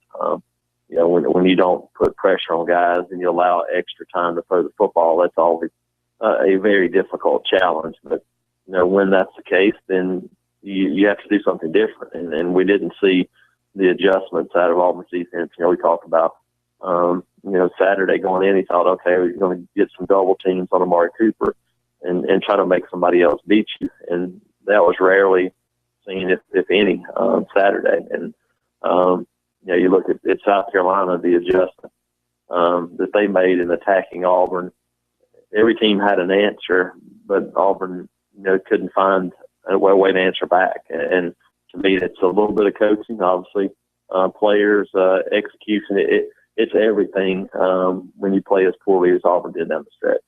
When you don't put pressure on guys and you allow extra time to throw the football, that's always a very difficult challenge. But, when that's the case, then you have to do something different. And we didn't see the adjustments out of Auburn's defense. We talked about, Saturday going in, he thought, okay, we're going to get some double teams on Amari Cooper and try to make somebody else beat you. And that was rarely seen, if any, on Saturday. And, you look at South Carolina, the adjustment that they made in attacking Auburn. Every team had an answer, but Auburn, couldn't find a way to answer back. And to me, it's a little bit of coaching, obviously, players, execution. It's everything when you play as poorly as Auburn did down the stretch.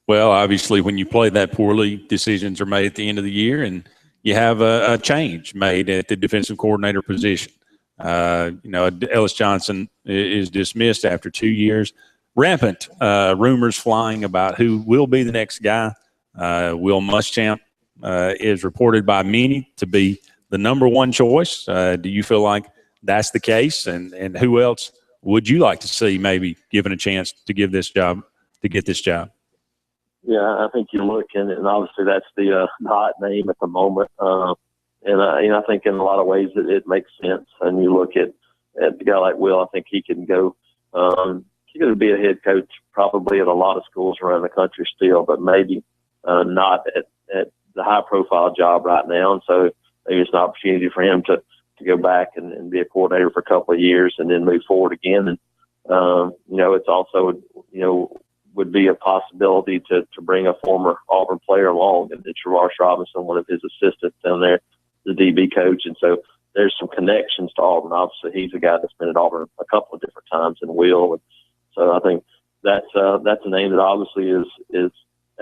Well, obviously, when you play that poorly, decisions are made at the end of the year, and you have a change made at the defensive coordinator position. Ellis Johnson is dismissed after 2 years. Rampant rumors flying about who will be the next guy. Will Muschamp is reported by many to be the number one choice. Do you feel like that's the case? And who else would you like to see maybe given a chance to get this job? Yeah, I think you look, and obviously that's the hot name at the moment. And I think in a lot of ways it makes sense. And you look at the guy like Will, I think he can go He's going to be a head coach probably at a lot of schools around the country still, but maybe not at the high-profile job right now. And so maybe it's an opportunity for him to go back and be a coordinator for a couple of years and then move forward again. And, it's also, would be a possibility to bring a former Auburn player along, and it's Ross Robinson, one of his assistants down there, the DB coach. And so there's some connections to Auburn. Obviously, he's a guy that's been at Auburn a couple of different times in Will. And so I think that's a name that obviously is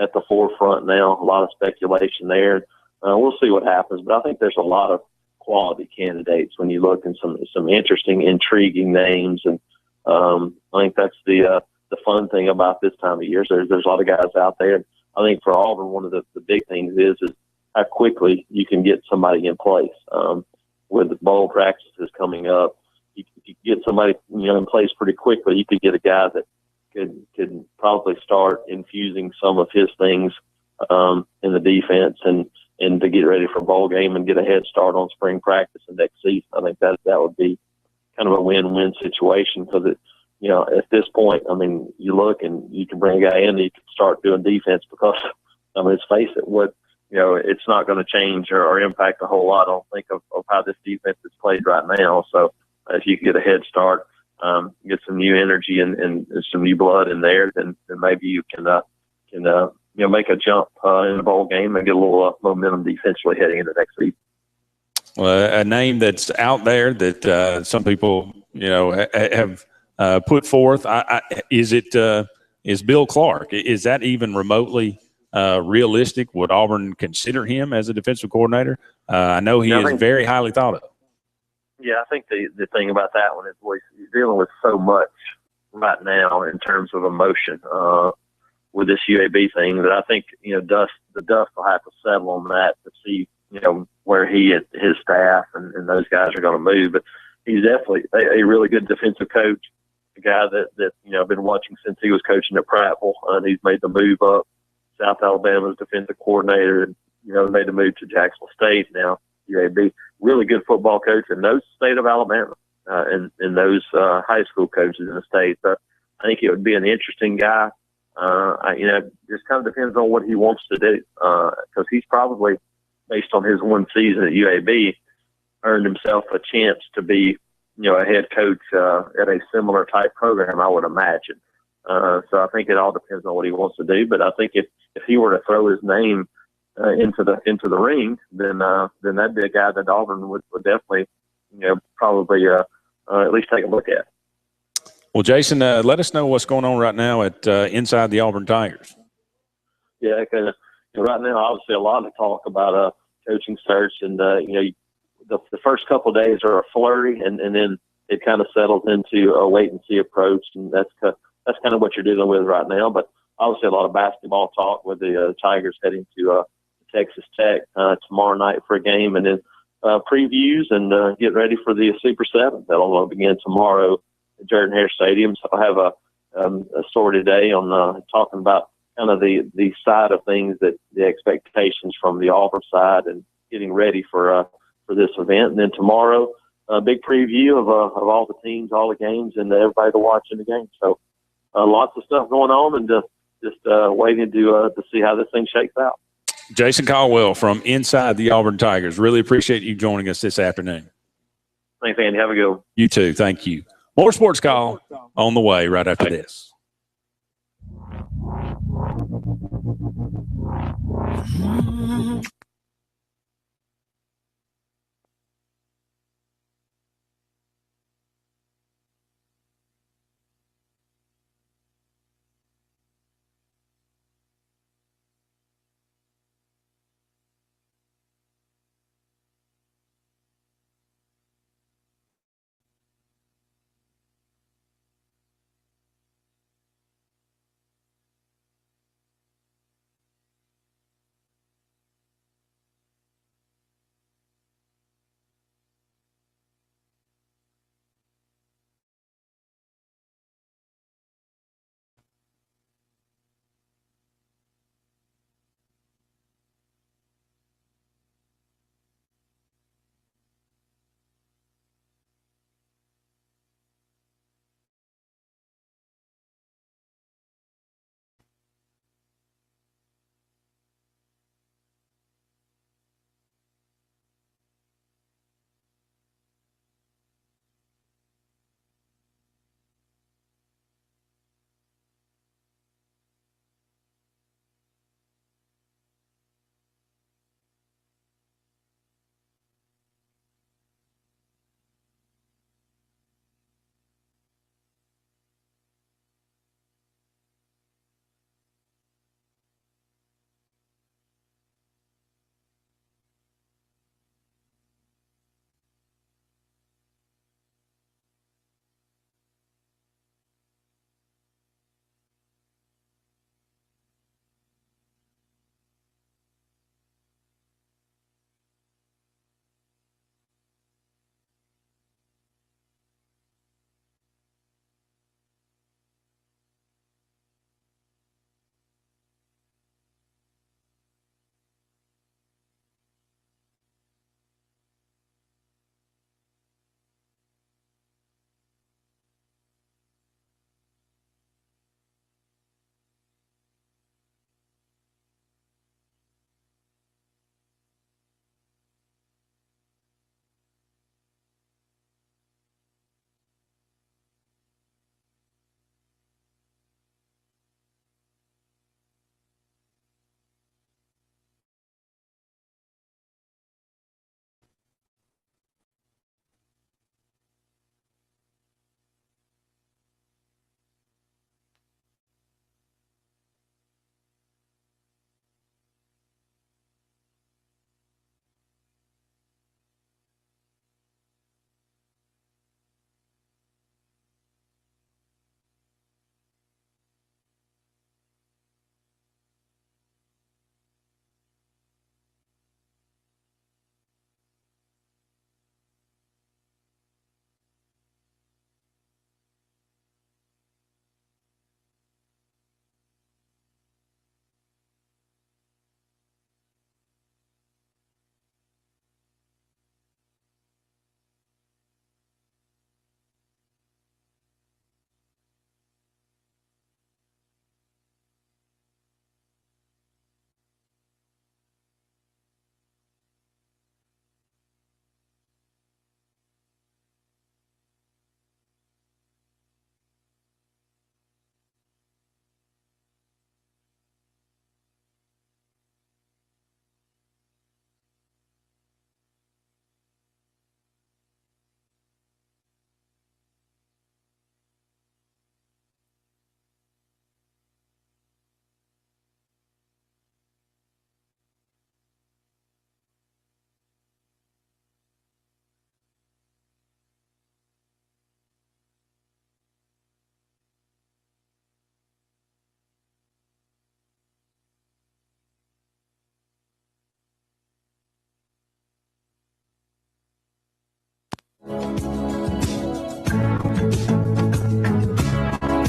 at the forefront now. A lot of speculation there. We'll see what happens, but I think there's a lot of quality candidates when you look in some interesting, intriguing names. And I think that's the fun thing about this time of year. So there's a lot of guys out there. And I think for Auburn, one of the big things is how quickly you can get somebody in place. With the bowl practices coming up, you get somebody in place pretty quickly. You could get a guy that could probably start infusing some of his things in the defense and to get ready for bowl game and get a head start on spring practice and next season. I think that would be kind of a win-win situation because at this point, I mean, you look and you can bring a guy in and you can start doing defense because, I mean, let's face it, it's not going to change or impact a whole lot, I don't think, of how this defense is played right now. So if you can get a head start, get some new energy and some new blood in there, then maybe you can make a jump in the bowl game and get a little momentum defensively heading into next season. Well, a name that's out there that some people have put forth is Bill Clark. Is that even remotely realistic? Would Auburn consider him as a defensive coordinator? I know he is very highly thought of. Yeah, I think the thing about that one is he's dealing with so much right now in terms of emotion with this UAB thing that I think the dust will have to settle on that to see where he and his staff and those guys are going to move. But he's definitely a really good defensive coach, a guy that I've been watching since he was coaching at Prattville, and he's made the move up. South Alabama's defensive coordinator, and made the move to Jacksonville State. Now UAB, really good football coach, and knows the state of Alabama and those high school coaches in the state. So I think it would be an interesting guy. Just kind of depends on what he wants to do because he's probably, based on his one season at UAB, earned himself a chance to be a head coach at a similar type program, I would imagine. So I think it all depends on what he wants to do. But I think if he were to throw his name into the ring, then that'd be a guy that Auburn would definitely, probably at least take a look at. Well, Jason, let us know what's going on right now at inside the Auburn Tigers. Yeah, because right now, obviously, a lot of talk about coaching search, and the first couple of days are a flurry, and then it kind of settles into a wait and see approach, and that's kind of what you're dealing with right now. But obviously, a lot of basketball talk with the Tigers heading to Texas Tech tomorrow night for a game, and then previews and get ready for the Super 7 that'll begin tomorrow at Jordan-Hare Stadium. So I have a story today on talking about kind of the side of things, that the expectations from the Auburn side and getting ready for this event. And then tomorrow, a big preview of all the teams, all the games, and everybody to watch in the game. So lots of stuff going on, and just waiting to see how this thing shakes out. Jason Caldwell from Inside the Auburn Tigers. Really appreciate you joining us this afternoon. Thanks, Andy. Have a good one. You too. Thank you. More Sports Call on the way right after this.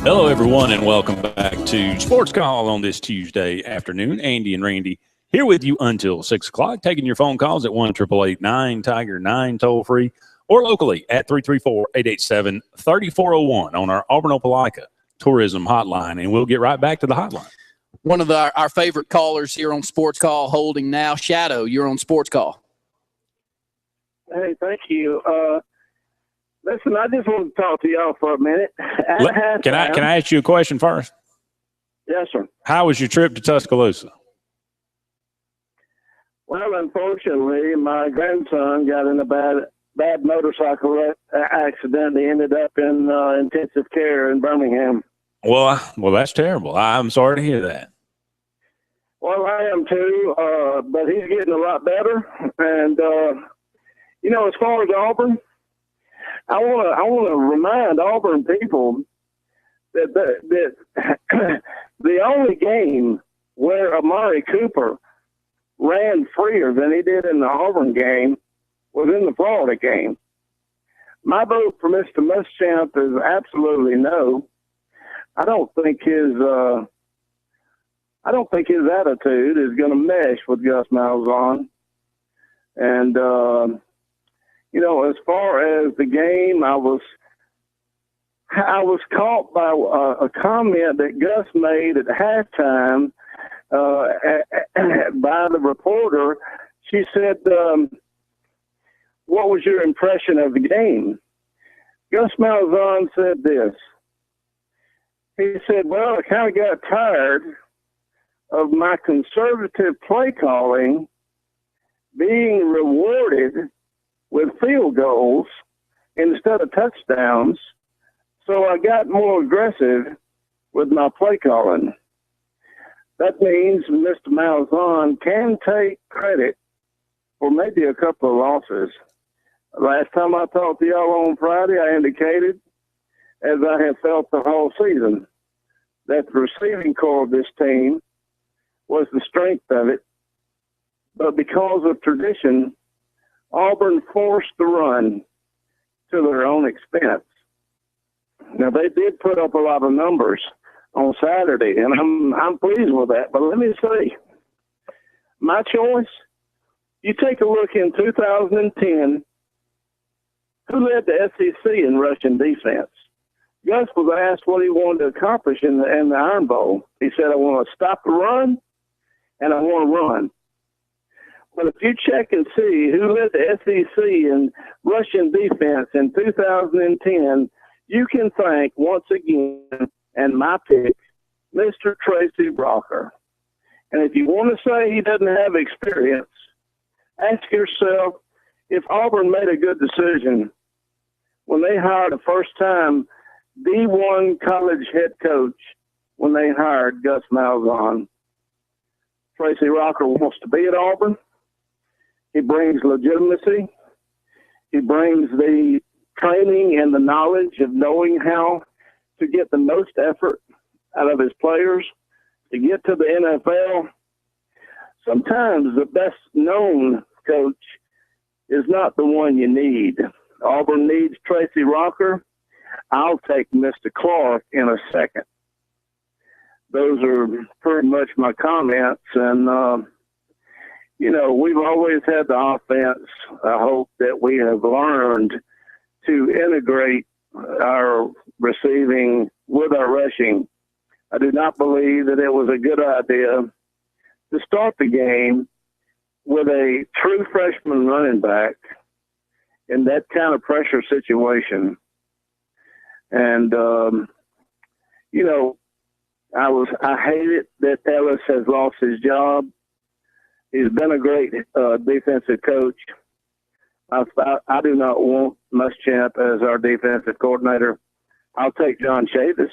Hello, everyone, and welcome back to Sports Call on this Tuesday afternoon. Andy and Randy here with you until 6 o'clock, taking your phone calls at 1-888-9-TIGER-9 toll-free or locally at 334-887-3401 on our Auburn Opelika Tourism Hotline, and we'll get right back to the hotline. One of our favorite callers here on Sports Call holding now. Shadow, you're on Sports Call. Hey, thank you. Listen, I just want to talk to y'all for a minute. Can I ask you a question first? Yes, sir. How was your trip to Tuscaloosa? Well, unfortunately, my grandson got in a bad motorcycle accident. He ended up in intensive care in Birmingham. Well, that's terrible. I'm sorry to hear that. Well, I am too, but he's getting a lot better. And, as far as Auburn, I want to remind Auburn people that the only game where Amari Cooper ran freer than he did in the Auburn game was in the Florida game. My vote for Mr. Muschamp is absolutely no. I don't think his attitude is going to mesh with Gus Malzahn. And as far as the game, I was caught by a comment that Gus made at halftime by the reporter. She said, "What was your impression of the game?" Gus Malzahn said this. He said, "Well, I kind of got tired of my conservative play calling being rewarded with field goals instead of touchdowns, so I got more aggressive with my play calling." That means Mr. Malzahn can take credit for maybe a couple of losses. Last time I talked to y'all on Friday, I indicated, as I have felt the whole season, that the receiving core of this team was the strength of it, but because of tradition, Auburn forced the run to their own expense. Now, they did put up a lot of numbers on Saturday, and I'm pleased with that. But let me say, my choice, you take a look in 2010, who led the SEC in rushing defense? Gus was asked what he wanted to accomplish in the Iron Bowl. He said, "I want to stop the run, and I want to run." But if you check and see who led the SEC in rushing defense in 2010, you can thank, once again, and my pick, Mr. Tracy Rocker. And if you want to say he doesn't have experience, ask yourself if Auburn made a good decision when they hired a first-time D1 college head coach when they hired Gus Malzahn. Tracy Rocker wants to be at Auburn. He brings legitimacy. He brings the training and the knowledge of knowing how to get the most effort out of his players to get to the NFL. Sometimes the best known coach is not the one you need. Auburn needs Tracy Rocker. I'll take Mr. Clark in a second. Those are pretty much my comments. And, we've always had the offense. I hope that we have learned to integrate our receiving with our rushing. I do not believe that it was a good idea to start the game with a true freshman running back in that kind of pressure situation. And, I hate it that Ellis has lost his job. He's been a great defensive coach. I do not want Muschamp as our defensive coordinator. I'll take John Chavis.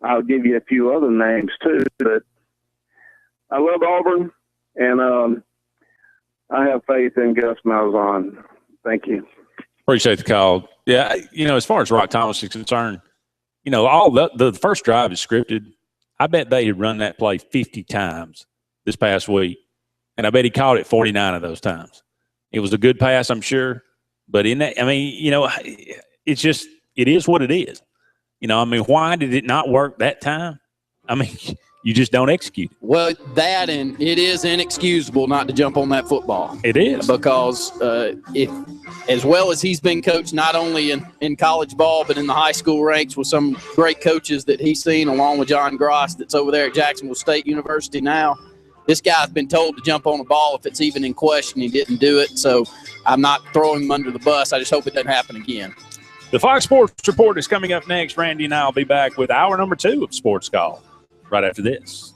I'll give you a few other names too, but I love Auburn, and I have faith in Gus Malzahn. Thank you. Appreciate the call. Yeah, as far as Rock Thomas is concerned, all the first drive is scripted. I bet they had run that play 50 times this past week, and I bet he caught it 49 of those times. It was a good pass, I'm sure, but in that, it is what it is. You know, I mean, why did it not work that time? I mean, you just don't execute it. Well, that and it is inexcusable not to jump on that football. It is. Because if, as well as he's been coached not only in college ball but in the high school ranks with some great coaches that he's seen, along with John Gross that's over there at Jacksonville State University now, this guy's been told to jump on a ball if it's even in question. He didn't do it, so I'm not throwing him under the bus. I just hope it doesn't happen again. The Fox Sports Report is coming up next. Randy and I will be back with hour number 2 of Sports Call right after this.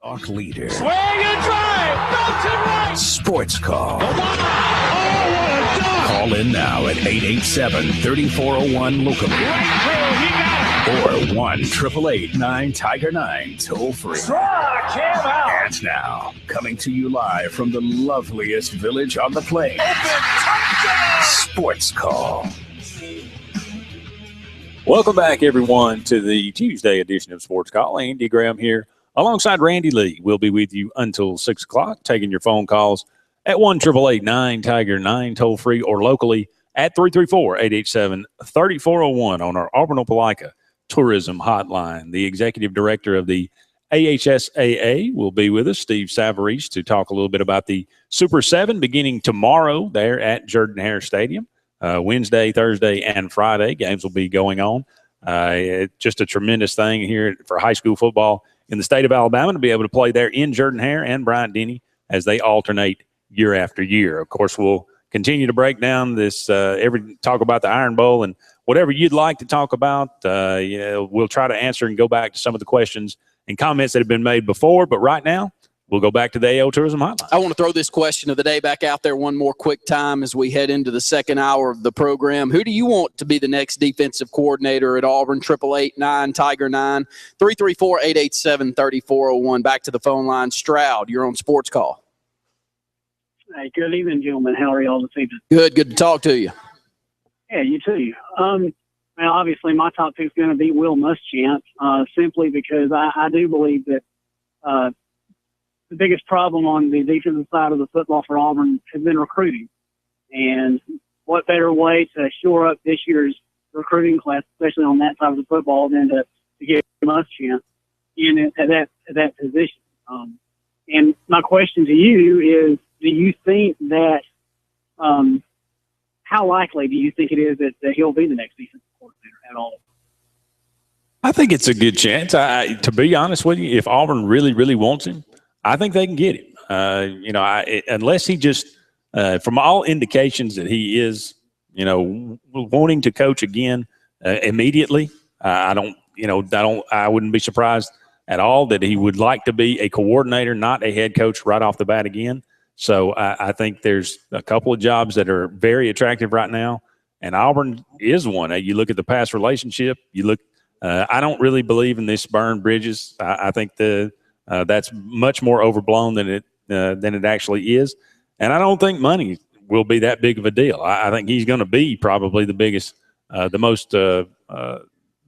Talk leader. Swing and drive. Belton right. Sports Call. Oh, what a dunk. Call in now at 887-3401 locally. Right through. He got it. Or 1-888-9-TIGER-9 toll free. Struck him out. And now, coming to you live from the loveliest village on the plains. Open touchdown. Sports Call. Welcome back, everyone, to the Tuesday edition of Sports Call. Andy Graham here alongside Randy Lee. We'll be with you until 6 o'clock, taking your phone calls at 1-888-9-TIGER-9 toll free or locally at 334-887-3401 on our Auburn Opelika Tourism Hotline. The executive director of the AHSAA will be with us, Steve Savarese, to talk a little bit about the Super 7 beginning tomorrow there at Jordan-Hare Stadium. Wednesday, Thursday, and Friday games will be going on. Just a tremendous thing here for high school football in the state of Alabama to be able to play there in Jordan-Hare and Bryant-Denny as they alternate year after year. Of course, we'll continue to break down this talk about the Iron Bowl and whatever you'd like to talk about. We'll try to answer and go back to some of the questions and comments that have been made before. But right now, we'll go back to the AO Tourism Hotline. I want to throw this question of the day back out there one more quick time as we head into the second hour of the program. Who do you want to be the next defensive coordinator at Auburn? 888-9-TIGER-9, 334-887-3401. Back to the phone line. Stroud, you're on Sports Call. Hey, good evening, gentlemen. How are y'all this evening? Good to talk to you. Yeah, you too. Well, obviously, my top pick is going to be Will Muschamp, simply because I do believe that the biggest problem on the defensive side of the football for Auburn has been recruiting. And what better way to shore up this year's recruiting class, especially on that side of the football, than to get Muschamp in at that position. And my question to you is, do you think that how likely do you think it is that he'll be the next defensive coordinator at all? I think it's a good chance. To be honest with you, if Auburn really, really wants him, I think they can get him. Unless he just, from all indications that he is, wanting to coach again immediately. I wouldn't be surprised at all that he would like to be a coordinator, not a head coach right off the bat again. So I think there's a couple of jobs that are very attractive right now, and Auburn is one. You look at the past relationship. You look. I don't really believe in this burn bridges. I think that's much more overblown than it actually is, and I don't think money will be that big of a deal. I think he's going to be probably the biggest, the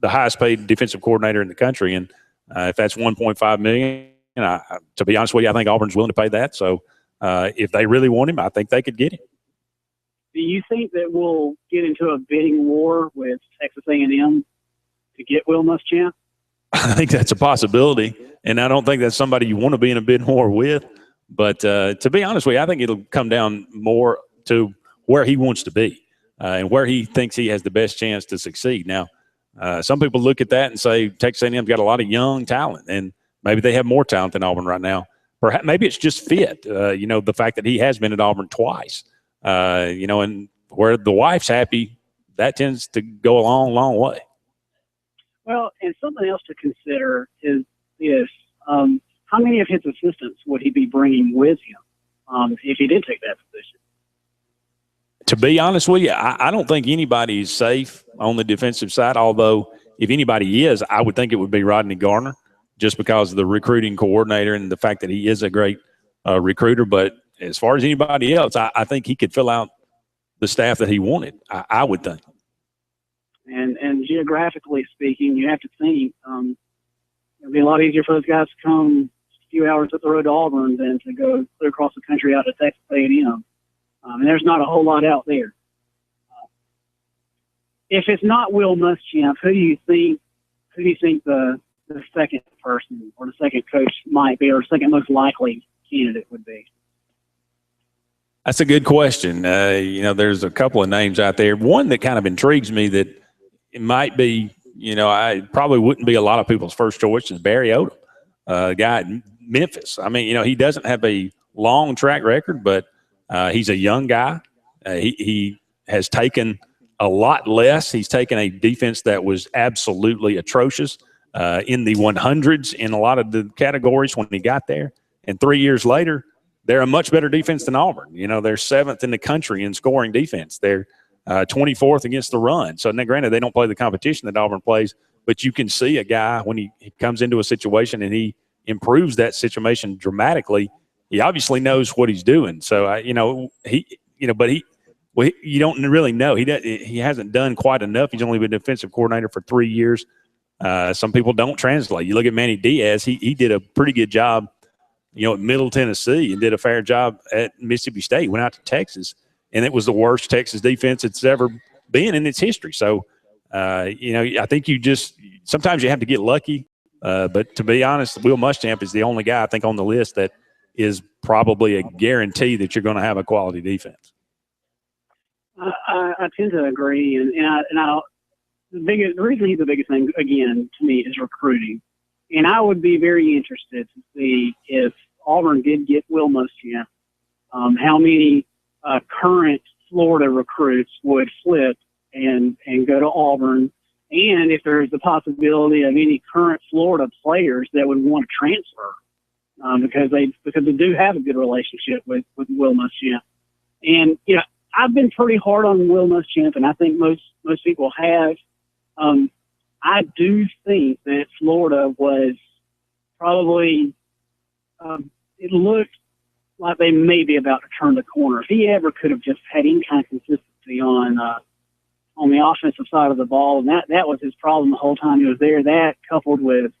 highest paid defensive coordinator in the country, and if that's $1.5 million, to be honest with you, I think Auburn's willing to pay that. So. If they really want him, I think they could get him. Do you think that we'll get into a bidding war with Texas A&M to get Will Muschamp? I think that's a possibility, and I don't think that's somebody you want to be in a bidding war with. But to be honest with you, I think it'll come down more to where he wants to be and where he thinks he has the best chance to succeed. Now, some people look at that and say Texas A&M's got a lot of young talent, and maybe they have more talent than Auburn right now. Perhaps maybe it's just fit, the fact that he has been at Auburn twice, and where the wife's happy, that tends to go a long, long way. Well, and something else to consider is how many of his assistants would he be bringing with him if he did take that position? To be honest with you, I don't think anybody is safe on the defensive side, although if anybody is, I would think it would be Rodney Garner, just because of the recruiting coordinator and the fact that he is a great recruiter. But as far as anybody else, I think he could fill out the staff that he wanted, I would think. And geographically speaking, you have to think it'd be a lot easier for those guys to come a few hours up the road to Auburn than to go clear across the country out to Texas A&M. And there's not a whole lot out there. If it's not Will Muschamp, who do you think the second person or the second coach might be, or second most likely candidate would be? That's a good question. There's a couple of names out there. One that kind of intrigues me that it might be, I probably wouldn't be a lot of people's first choice is Barry Odom, guy at Memphis. I mean, he doesn't have a long track record, but he's a young guy. He has taken a lot less. He's taken a defense that was absolutely atrocious in the 100s in a lot of the categories when he got there. And 3 years later, they're a much better defense than Auburn. You know, they're 7th in the country in scoring defense. They're 24th against the run. So, now, granted, they don't play the competition that Auburn plays, but you can see a guy when he comes into a situation and he improves that situation dramatically. He obviously knows what he's doing. So, you don't really know. He hasn't done quite enough. He's only been defensive coordinator for 3 years. Some people don't translate. You look at Manny Diaz. He did a pretty good job, at Middle Tennessee, and did a fair job at Mississippi State. Went out to Texas, and it was the worst Texas defense it's ever been in its history. So, I think sometimes you have to get lucky. But to be honest, Will Muschamp is the only guy I think on the list that is probably a guarantee that you're going to have a quality defense. I tend to agree, the reason he's the biggest thing again to me is recruiting, and I would be very interested to see if Auburn did get Will Muschamp, how many current Florida recruits would flip and go to Auburn, and if there's the possibility of any current Florida players that would want to transfer, because they do have a good relationship with Will Muschamp, and I've been pretty hard on Will Muschamp, and I think most people have. I do think that Florida was probably it looked like they may be about to turn the corner. If he ever could have just had any kind of consistency on the offensive side of the ball, and that was his problem the whole time he was there. That coupled with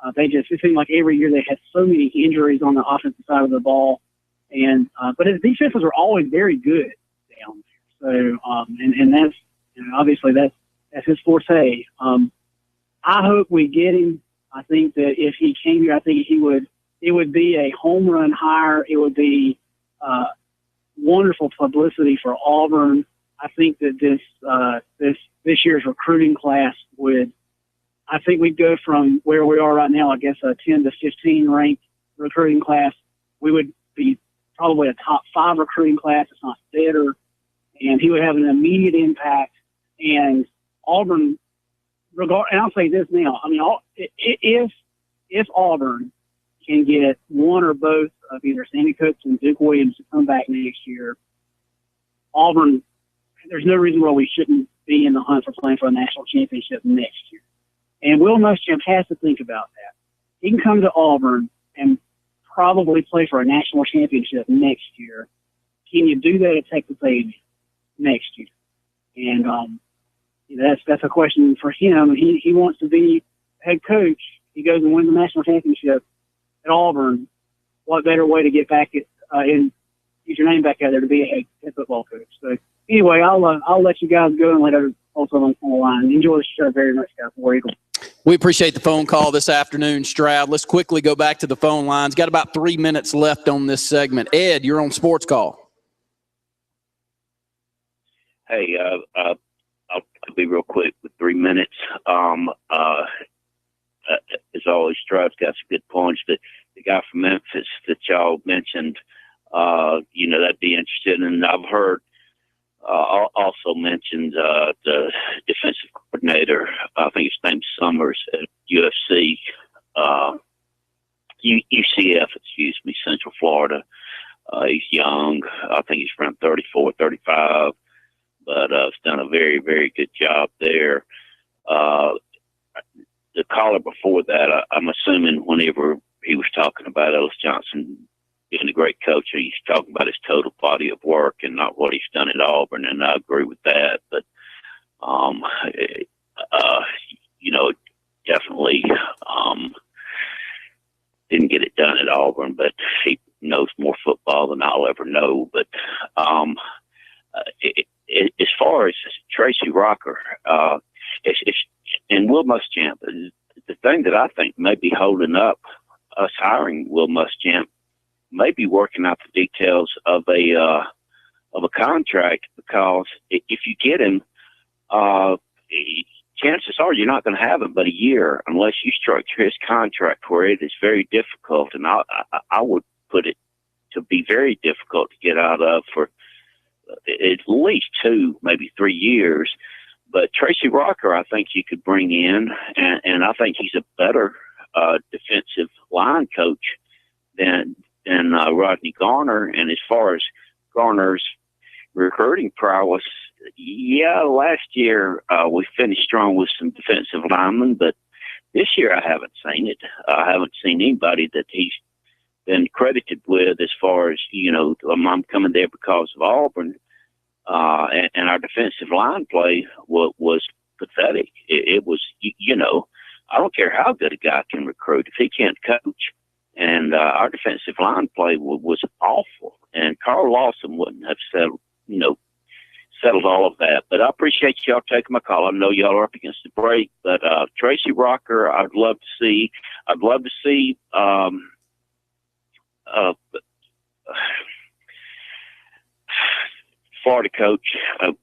it seemed like every year they had so many injuries on the offensive side of the ball, and but his defenses were always very good down there. So and that's obviously that's his forte. I hope we get him. I think that if he came here, I think it would be a home run hire. It would be wonderful publicity for Auburn. I think that this year's recruiting class I think we'd go from where we are right now, I guess a 10 to 15 ranked recruiting class. We would be probably a top 5 recruiting class, if not better, and he would have an immediate impact. And Auburn, and I'll say this now, I mean, if Auburn can get one or both of either Sandy Cooks and Duke Williams to come back next year, Auburn, there's no reason why we shouldn't be in the hunt for playing for a national championship next year. And Will Muschamp has to think about that. He can come to Auburn and probably play for a national championship next year. Can you do that at Texas A&M next year? And that's a question for him. He wants to be head coach. He goes and wins the national championship at Auburn. What better way to get back and get your name back out there to be a head football coach? So anyway, I'll let you guys go and let others also on the line. Enjoy the show very much, guys. War Eagle. We appreciate the phone call this afternoon, Stroud. Let's quickly go back to the phone lines. Got about 3 minutes left on this segment. Ed, you're on Sports Call. Hey, I'll be real quick with 3 minutes. As always, Stroud's got some good points. The guy from Memphis that y'all mentioned, that'd be interested. And I've heard also mentioned the defensive coordinator, I think his name's Summers at UCF, Central Florida. He's young. I think he's around 34, 35, but has done a very, very good job there. The caller before that, I'm assuming whenever he was talking about Ellis Johnson being a great coach, he's talking about his total body of work and not what he's done at Auburn, and I agree with that. But, definitely didn't get it done at Auburn, but he knows more football than I'll ever know. But as far as Tracy Rocker, and Will Muschamp, the thing that I think may be holding up us hiring Will Muschamp may be working out the details of a contract, because if you get him, chances are you're not going to have him but a year unless you structure his contract where it is very difficult, and I would put it to be very difficult to get out of for at least 2, maybe 3 years. But Tracy Rocker, I think you could bring in, and I think he's a better defensive line coach than Rodney Garner. And as far as Garner's recruiting prowess, yeah, last year we finished strong with some defensive linemen, but this year I haven't seen it. I haven't seen anybody that he's been credited with as far as, I'm coming there because of Auburn. And our defensive line play was pathetic. It was, I don't care how good a guy can recruit if he can't coach. And our defensive line play was awful. And Carl Lawson wouldn't have settled all of that. But I appreciate y'all taking my call. I know y'all are up against the break, but Tracy Rocker, I'd love to see. Florida coach. I'm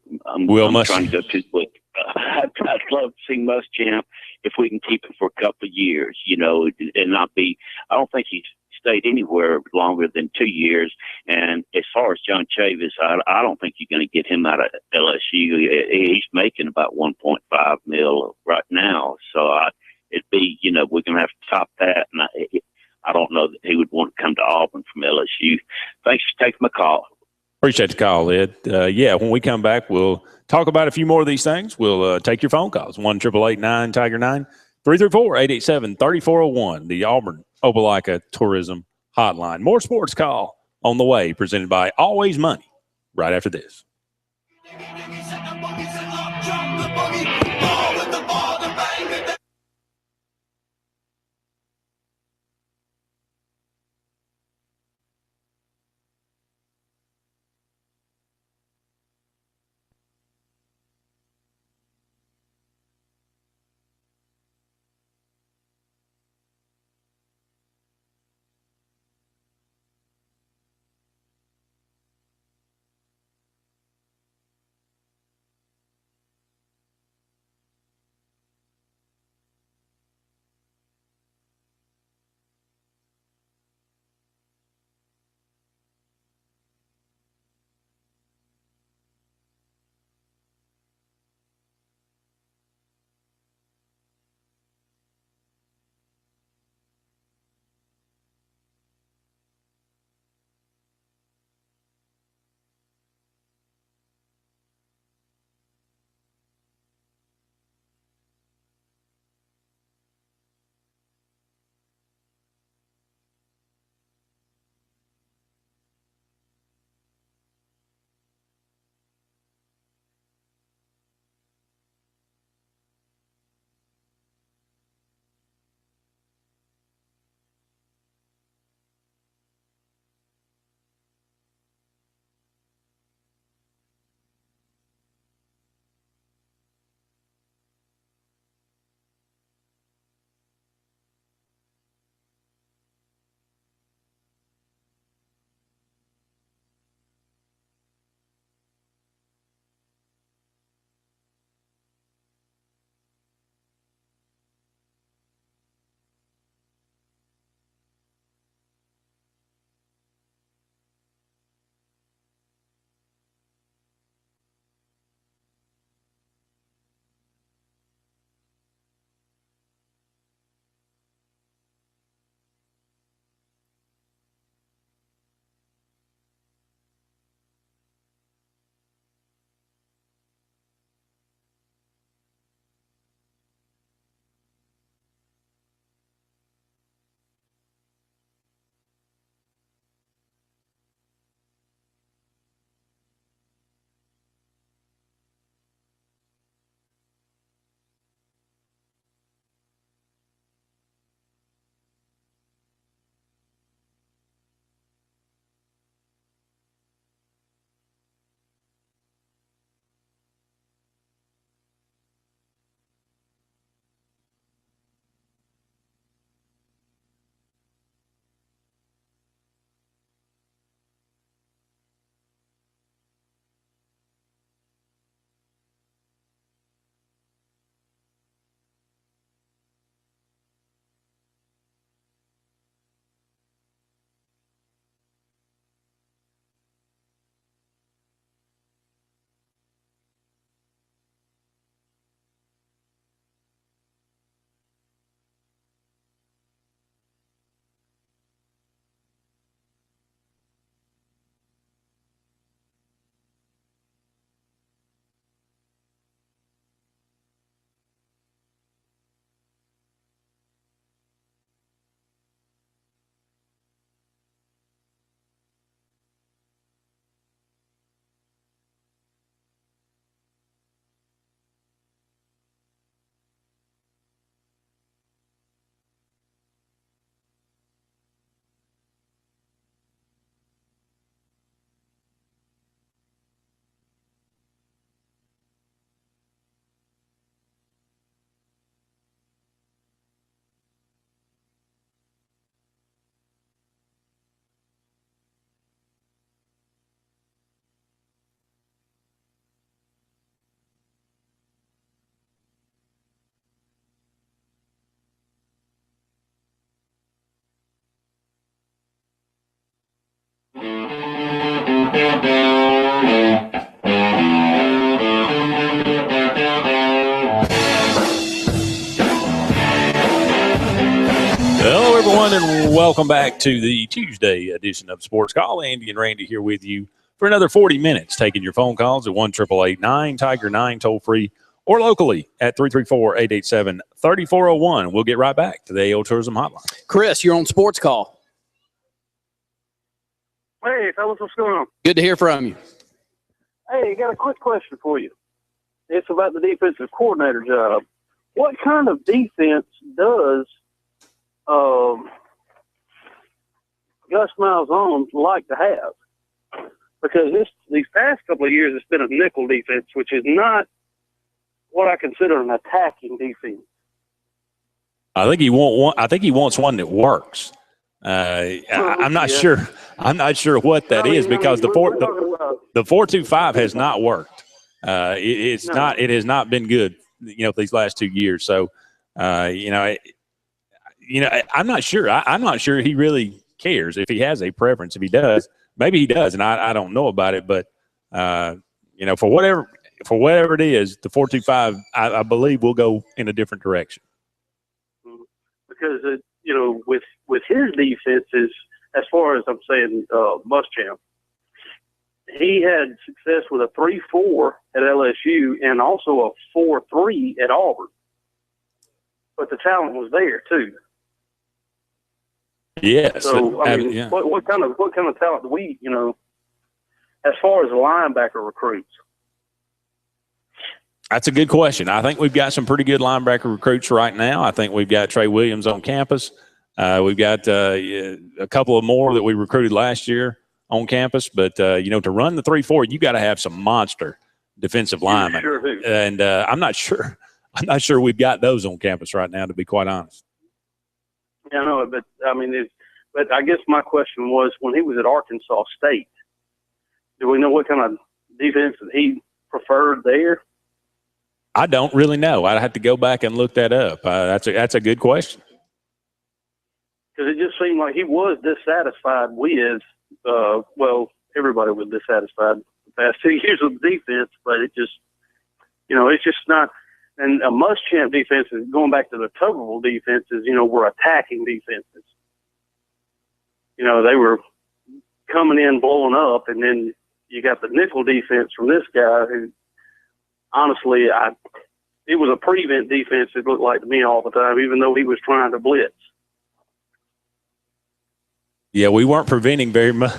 trying to go too quick. I'd love to see Muschamp if we can keep him for a couple of years, and not be. I don't think he's stayed anywhere longer than 2 years. And as far as John Chavis, I don't think you're going to get him out of LSU. He's making about $1.5 million right now, so it'd be, we're going to have to top that. And I don't know that he would want to come to Auburn from LSU. Thanks for taking my call. Appreciate the call, Ed. When we come back, we'll talk about a few more of these things. We'll take your phone calls, 1-888-9-TIGER-9, 334-887-3401, the Auburn Opelika Tourism Hotline. More Sports Call on the way, presented by Always Money, right after this. Hello, everyone, and welcome back to the Tuesday edition of Sports Call. Andy and Randy here with you for another 40 minutes, taking your phone calls at 1-888-9-TIGER-9, toll-free, or locally at 334-887-3401. We'll get right back to the AO Tourism Hotline. Chris, you're on Sports Call. Hey, fellas, what's going on? Good to hear from you. Hey, got a quick question for you. It's about the defensive coordinator job. What kind of defense does Gus Malzahn like to have? Because these past couple of years, it's been a nickel defense, which is not what I consider an attacking defense. I think he wants one that works. I'm not sure. I'm not sure what that is because the 4-2-5 has not worked. It has not been good. These last 2 years. So, I'm not sure. I'm not sure he really cares if he has a preference. If he does, maybe he does, and I don't know about it. But for whatever it is, the 4-2-5, I believe will go in a different direction. Because with his defenses, as far as I'm saying, Muschamp, he had success with a 3-4 at LSU and also a 4-3 at Auburn. But the talent was there too. Yes. So what kind of talent do we, as far as linebacker recruits? That's a good question. I think we've got some pretty good linebacker recruits right now. I think we've got Trey Williams on campus. We've got a couple of more that we recruited last year on campus. But, to run the 3-4, you got to have some monster defensive linemen. Sure do. And I'm not sure we've got those on campus right now, to be quite honest. Yeah, I know, but but I guess my question was, when he was at Arkansas State, do we know what kind of defense that he preferred there? I don't really know. I'd have to go back and look that up. That's a good question. Because it just seemed like he was dissatisfied with, everybody was dissatisfied the past 2 years of defense, but it just, it's just not. And a Muschamp defense is going back to the Tuberville defenses, were attacking defenses. They were coming in, blowing up, and then you got the nickel defense from this guy who, honestly, it was a prevent defense, it looked like to me all the time, even though he was trying to blitz. Yeah, we weren't preventing very much.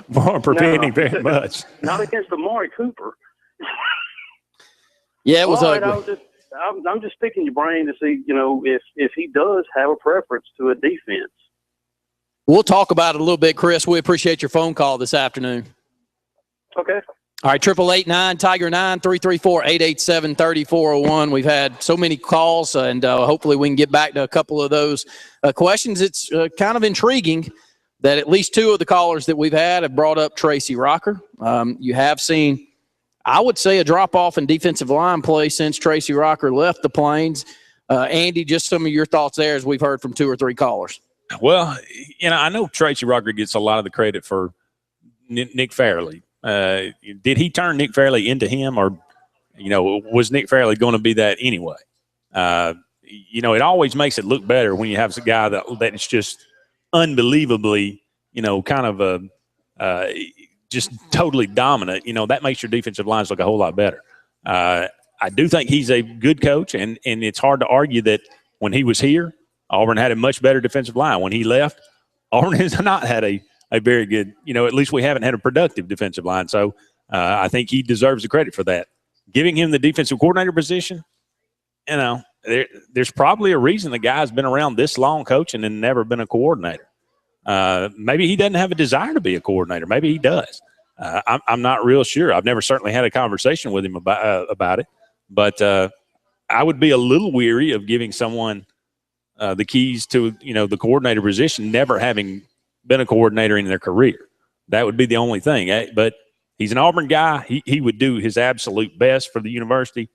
Very much. Not against Amari Cooper. Yeah, it was ugly. I'm just picking your brain to see, if he does have a preference to a defense. We'll talk about it a little bit, Chris. We appreciate your phone call this afternoon. Okay. All right, 888-9-TIGER-9, 334-887-3401. We've had so many calls, and hopefully we can get back to a couple of those questions. It's kind of intriguing that at least two of the callers that we've had have brought up Tracy Rocker. You have seen, I would say, a drop-off in defensive line play since Tracy Rocker left the Plains. Andy, just some of your thoughts there as we've heard from two or three callers. Well, I know Tracy Rocker gets a lot of the credit for Nick Fairley. Did he turn Nick Fairley into him, or, was Nick Fairley going to be that anyway? It always makes it look better when you have a guy that is just unbelievably, kind of just totally dominant. That makes your defensive lines look a whole lot better. I do think he's a good coach, and it's hard to argue that when he was here, Auburn had a much better defensive line. When he left, Auburn has not had a very good, at least we haven't had a productive defensive line. So I think he deserves the credit for that. Giving him the defensive coordinator position, there's probably a reason the guy's been around this long coaching and never been a coordinator. Maybe he doesn't have a desire to be a coordinator. Maybe he does. I'm not real sure. I've never certainly had a conversation with him about it. But I would be a little weary of giving someone the keys to, the coordinator position, never having been a coordinator in their career. That would be the only thing. But he's an Auburn guy. He would do his absolute best for the university.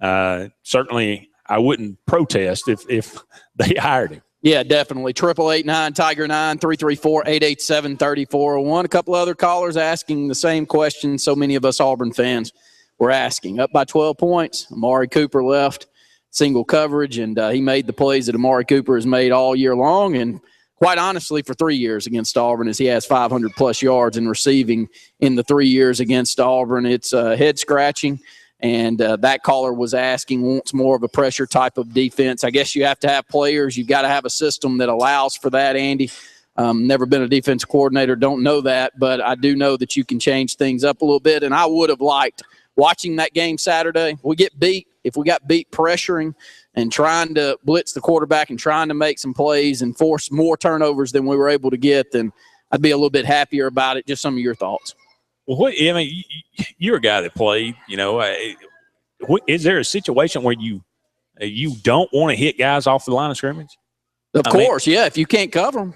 Certainly, I wouldn't protest if they hired him. Yeah, definitely. 888-9-TIGER-9, 334-887-3401. A couple other callers asking the same question so many of us Auburn fans were asking. Up by 12 points, Amari Cooper left single coverage, and he made the plays that Amari Cooper has made all year long, and quite honestly for 3 years against Auburn, as he has 500-plus yards in receiving in the 3 years against Auburn. It's head-scratching. And that caller was asking, wants more of a pressure type of defense. I guess you have to have players. You've got to have a system that allows for that, Andy. Never been a defense coordinator, don't know that, but I do know that you can change things up a little bit. And I would have liked watching that game Saturday. We get beat. If we got beat pressuring and trying to blitz the quarterback and trying to make some plays and force more turnovers than we were able to get, then I'd be a little bit happier about it. Just some of your thoughts. Well, I mean, you're a guy that played. Is there a situation where you don't want to hit guys off the line of scrimmage? Of course, yeah. If you can't cover them,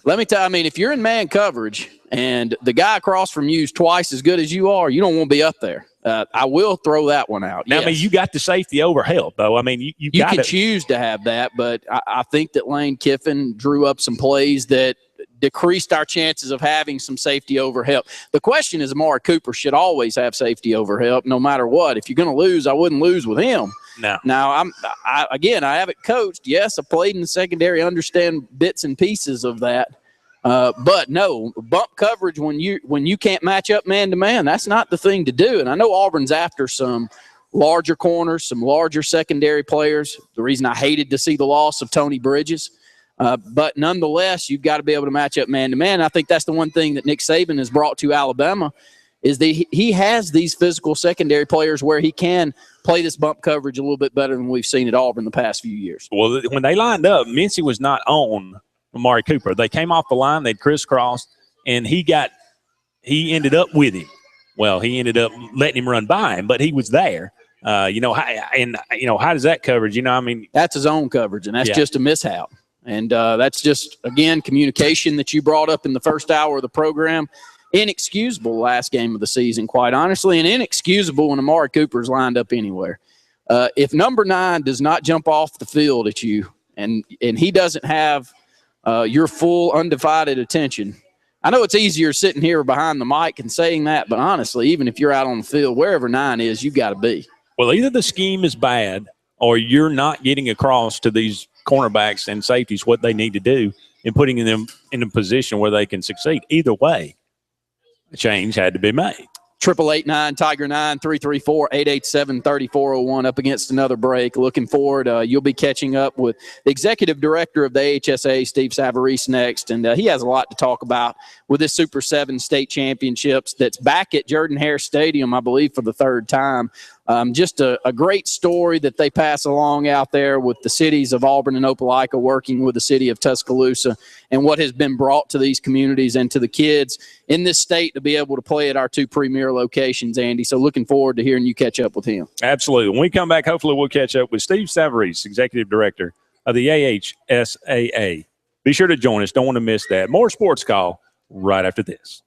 let me tell you. I mean, if you're in man coverage and the guy across from you is twice as good as you are, you don't want to be up there. I will throw that one out. Now, yes. I mean, you got the safety over help, though. I mean, you can choose to have that, but I think that Lane Kiffin drew up some plays that decreased our chances of having some safety over help. The question is, Amari Cooper should always have safety over help no matter what. If you're going to lose, I wouldn't lose with him. No. Now, I haven't coached. Yes, I played in the secondary, understand bits and pieces of that. But no, bump coverage when you can't match up man-to-man, that's not the thing to do. And I know Auburn's after some larger corners, some larger secondary players. The reason I hated to see the loss of Tony Bridges. But nonetheless, you've got to be able to match up man-to-man. I think that's the one thing that Nick Saban has brought to Alabama is that he has these physical secondary players where he can play this bump coverage a little bit better than we've seen at Auburn the past few years. Well, when they lined up, Mincy was not on Amari Cooper. They came off the line, they'd crisscrossed, and he ended up with him. Well, he ended up letting him run by him, but he was there. How does that coverage? I mean, that's his own coverage, and that's just a mishap. And that's just, again, communication that you brought up in the first hour of the program. Inexcusable last game of the season, quite honestly, and inexcusable when Amari Cooper's lined up anywhere. If number 9 does not jump off the field at you and he doesn't have your full undivided attention, I know it's easier sitting here behind the mic and saying that, but honestly, even if you're out on the field, wherever 9 is, you got to be. Well, either the scheme is bad or you're not getting across to these cornerbacks and safeties what they need to do and putting them in a position where they can succeed. Either way, a change had to be made. 888-9-TIGER-9, 334-887-3401, up against another break. Looking forward. You'll be catching up with the executive director of the AHSA, Steve Savarese, next, and he has a lot to talk about with this Super 7 state championships that's back at Jordan-Hare Stadium, I believe, for the third time. Just a great story that they pass along out there with the cities of Auburn and Opelika working with the city of Tuscaloosa and what has been brought to these communities and to the kids in this state to be able to play at our 2 premier locations, Andy. So looking forward to hearing you catch up with him. Absolutely. When we come back, hopefully we'll catch up with Steve Savarese, Executive Director of the AHSAA. Be sure to join us. Don't want to miss that. More Sports Call right after this.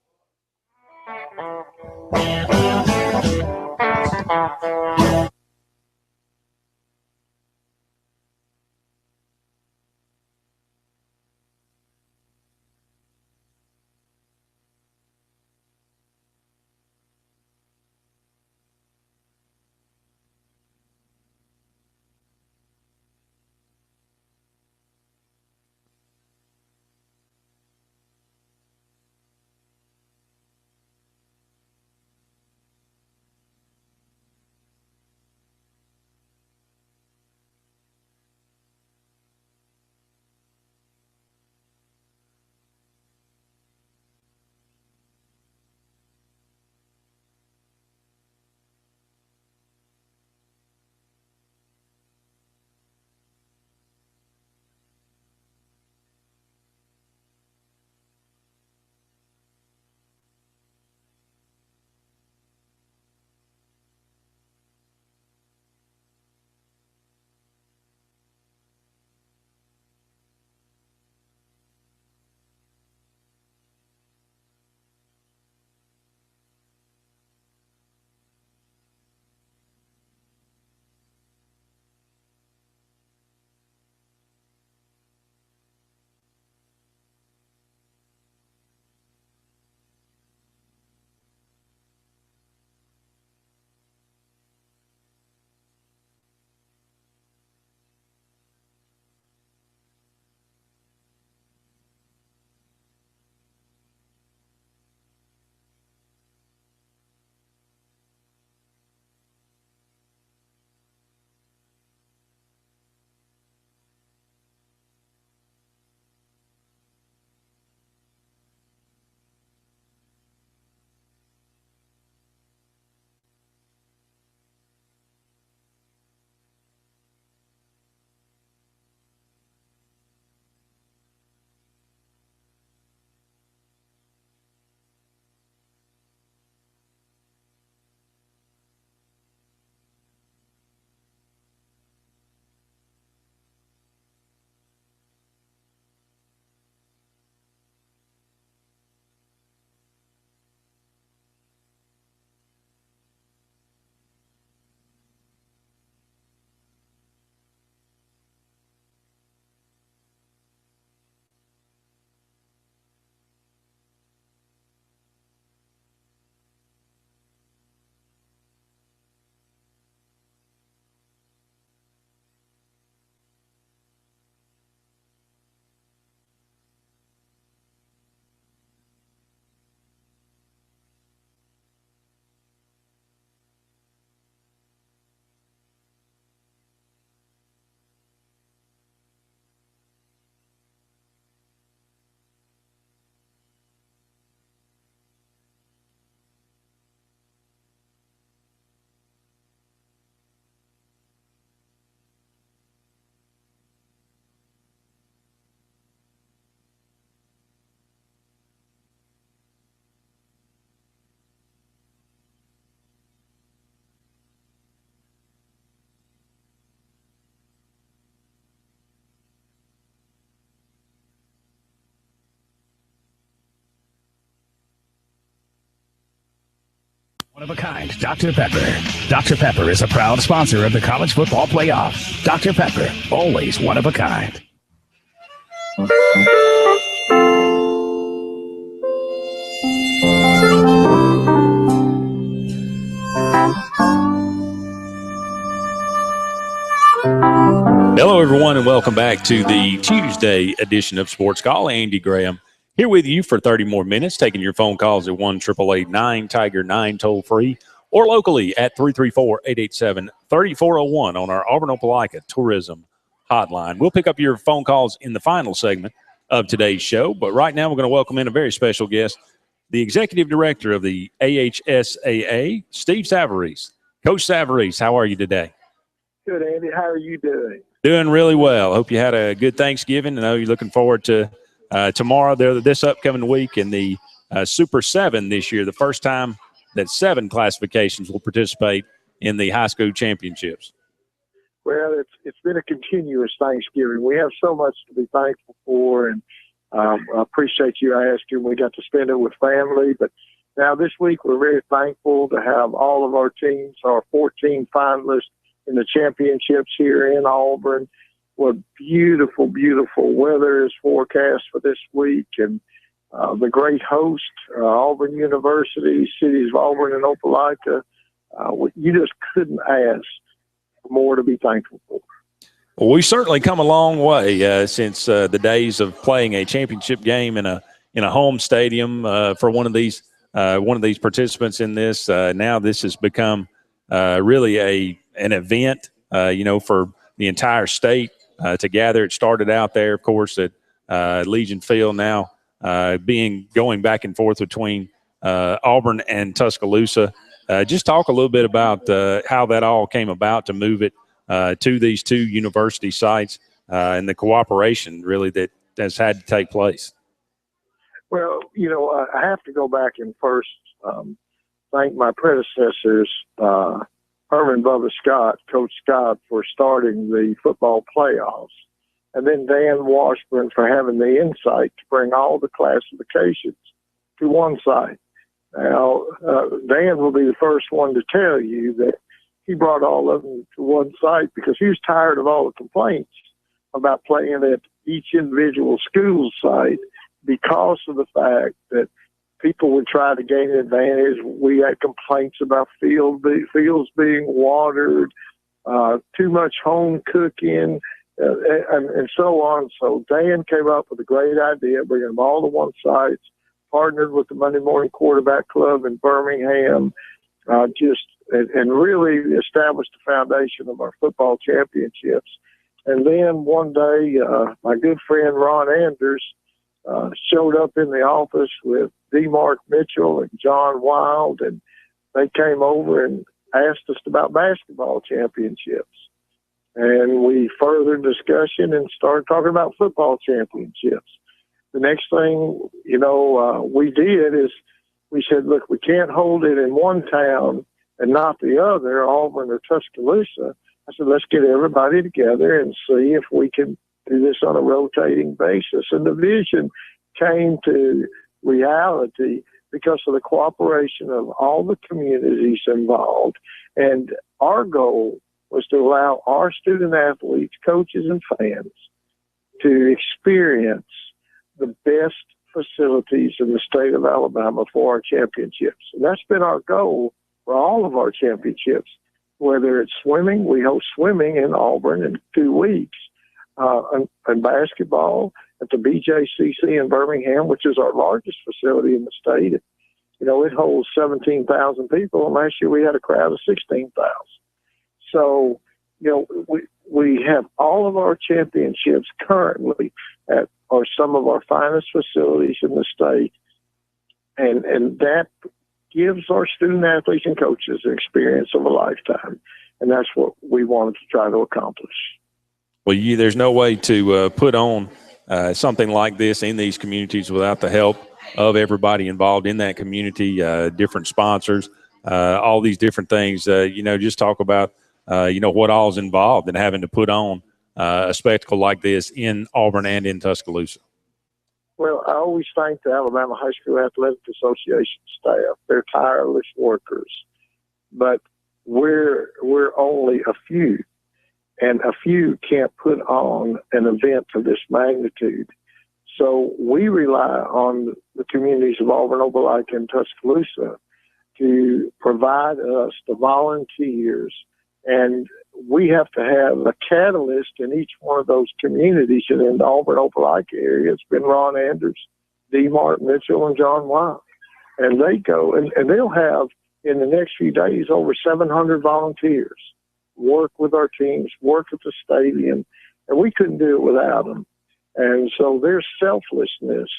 One of a kind, Dr. Pepper. Dr. Pepper is a proud sponsor of the College Football Playoff. Dr. Pepper, always one of a kind. Hello, everyone, and welcome back to the Tuesday edition of Sports Call. Andy Graham here with you for 30 more minutes, taking your phone calls at 1-888-9-TIGER-9 toll-free or locally at 334-887-3401 on our Auburn Opelika Tourism Hotline. We'll pick up your phone calls in the final segment of today's show, but right now we're going to welcome in a very special guest, the Executive Director of the AHSAA, Steve Savarese. Coach Savarese, how are you today? Good, Andy. How are you doing? Doing really well. Hope you had a good Thanksgiving. I know you're looking forward to tomorrow, this upcoming week, in the Super 7 this year, the first time that 7 classifications will participate in the high school championships. Well, it's been a continuous Thanksgiving. We have so much to be thankful for, and I appreciate you asking. We got to spend it with family, but now this week we're very thankful to have all of our teams, our 14 finalists, in the championships here in Auburn. What beautiful, beautiful weather is forecast for this week, and the great host, Auburn University, cities of Auburn and Opelika. You just couldn't ask for more to be thankful for. Well, we've certainly come a long way since the days of playing a championship game in a home stadium for one of these participants in this. Now this has become really an event, for the entire state to gather. It started out there, of course, at Legion Field, now going back and forth between Auburn and Tuscaloosa. Just talk a little bit about how that all came about to move it to these 2 university sites and the cooperation really that has had to take place. Well, I have to go back and first thank my predecessors, Herman Bubba Scott, Coach Scott, for starting the football playoffs, and then Dan Washburn for having the insight to bring all the classifications to one site. Now, Dan will be the first one to tell you that he brought all of them to one site because he was tired of all the complaints about playing at each individual school site because of the fact that people would try to gain an advantage. We had complaints about fields being watered, too much home cooking, and so on. So Dan came up with a great idea, bringing them all to one site, partnered with the Monday Morning Quarterback Club in Birmingham, and really established the foundation of our football championships. And then one day, my good friend Ron Anders showed up in the office with D. Mark Mitchell and John Wild, and they came over and asked us about basketball championships. And we furthered discussion and started talking about football championships. The next thing, we did is we said, look, we can't hold it in one town and not the other, Auburn or Tuscaloosa. I said, let's get everybody together and see if we can do this on a rotating basis. And the vision came to reality because of the cooperation of all the communities involved. And our goal was to allow our student athletes, coaches, and fans to experience the best facilities in the state of Alabama for our championships. And that's been our goal for all of our championships. Whether it's swimming, we host swimming in Auburn in 2 weeks, and basketball at the BJCC in Birmingham, which is our largest facility in the state. It holds 17,000 people, and last year we had a crowd of 16,000. So, we have all of our championships currently at some of our finest facilities in the state, and that gives our student athletes and coaches an experience of a lifetime, and that's what we wanted to try to accomplish. Well, there's no way to put on something like this in these communities without the help of everybody involved in that community, different sponsors, all these different things. Just talk about, what all's involved in having to put on a spectacle like this in Auburn and in Tuscaloosa. Well, I always thank the Alabama High School Athletic Association staff. They're tireless workers, but we're only a few, and a few can't put on an event of this magnitude. So we rely on the communities of Auburn, Opelika, and Tuscaloosa to provide us the volunteers, and we have to have a catalyst in each one of those communities. And in the Auburn, Opelika area, it's been Ron Anders, D. Mark Mitchell, and John White. And they go, and they'll have, in the next few days, over 700 volunteers work with our teams, work at the stadium, and we couldn't do it without them. And so their selflessness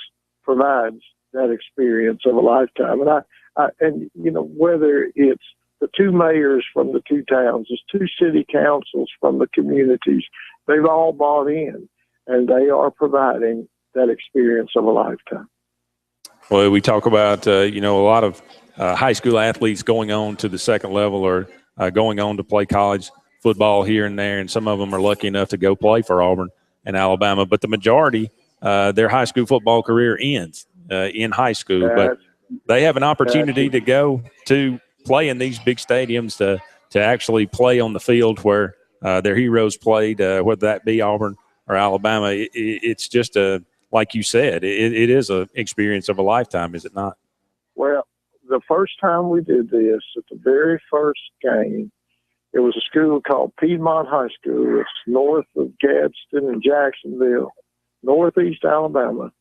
provides that experience of a lifetime. And whether it's the two mayors from the two towns, it's two city councils from the communities, they've all bought in, and they are providing that experience of a lifetime. Well, we talk about, a lot of high school athletes going on to the second level or going on to play college football here and there, and some of them are lucky enough to go play for Auburn and Alabama. But the majority, their high school football career ends in high school. But they have an opportunity to go to play in these big stadiums to actually play on the field where their heroes played, whether that be Auburn or Alabama. It's just like you said, it is an experience of a lifetime, is it not? Well, the first time we did this, at the very first game, it was a school called Piedmont High School. It's north of Gadsden and Jacksonville, northeast Alabama.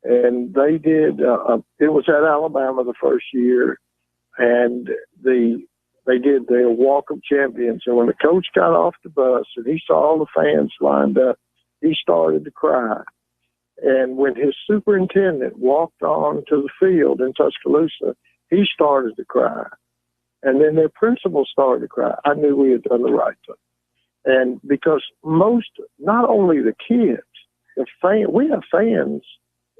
And they did, it was at Alabama the first year, and they did their walk of champions. And when the coach got off the bus and he saw all the fans lined up, he started to cry. And when his superintendent walked on to the field in Tuscaloosa, he started to cry. And then their principal started to cry. I knew we had done the right thing. And because not only the kids, we have fans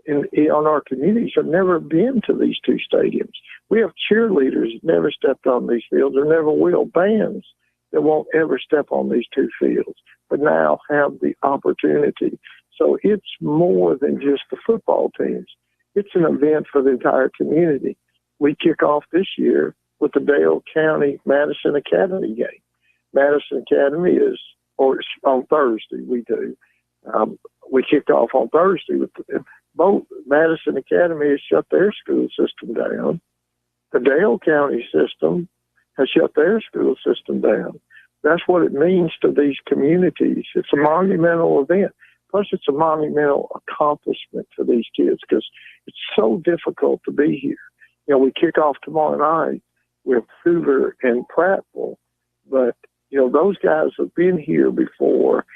on our communities have never been to these two stadiums. We have cheerleaders that never stepped on these fields or never will, bands that won't ever step on these two fields, but now have the opportunity. So it's more than just the football teams. It's an event for the entire community. We kick off this year with the Dale County Madison Academy game. Madison Academy is on Thursday. We do. We kicked off on Thursday with both. Madison Academy has shut their school system down. The Dale County system has shut their school system down. That's what it means to these communities. It's a monumental event. Plus, it's a monumental accomplishment for these kids because it's so difficult to be here. We kick off tomorrow night with Hoover and Prattville, but, those guys have been here before,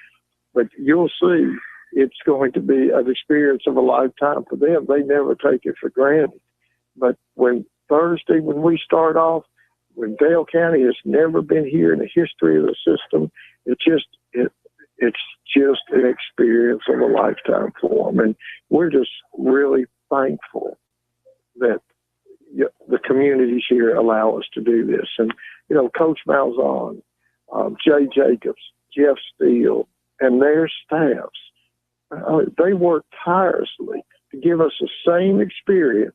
but you'll see it's going to be an experience of a lifetime for them. They never take it for granted. But when we start off, when Dale County has never been here in the history of the system, it's just an experience of a lifetime for them. And we're just really thankful that the communities here allow us to do this. And, Coach Malzahn, Jay Jacobs, Jeff Steele, and their staffs, they work tirelessly to give us the same experience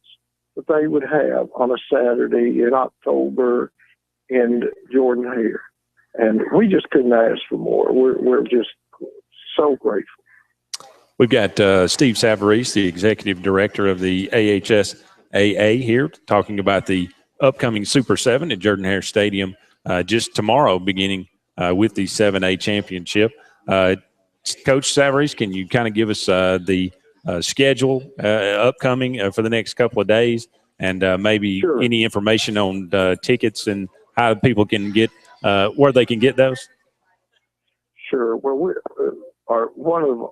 that they would have on a Saturday in October in Jordan-Hare. And we just couldn't ask for more. We're just so grateful. We've got Steve Savarese, the executive director of the AHSAA here, talking about the upcoming Super 7 at Jordan-Hare Stadium just tomorrow, beginning with the 7A championship. Coach Savarese, can you kind of give us the schedule upcoming for the next couple of days and maybe any information on tickets and how people can get where they can get those? Sure. Well, one of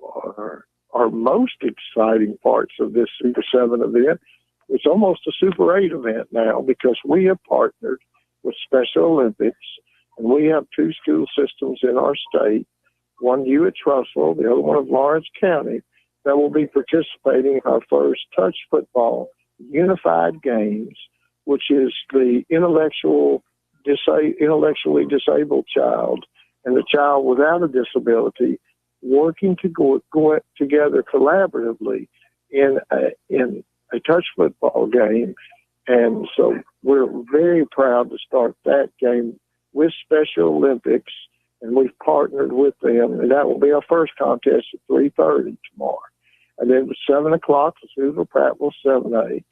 our most exciting parts of this Super 7 event, it's almost a Super 8 event now because we have partnered with Special Olympics, and we have two school systems in our state, one you at Trussville, the other one of Lawrence County, that will be participating in our first touch football unified games, which is the intellectually disabled child and the child without a disability working to go together collaboratively in a touch football game. And so we're very proud to start that game with Special Olympics, and we've partnered with them, and that will be our first contest at 3:30 tomorrow. And then at 7 o'clock, it's Hoover Prattville 7A.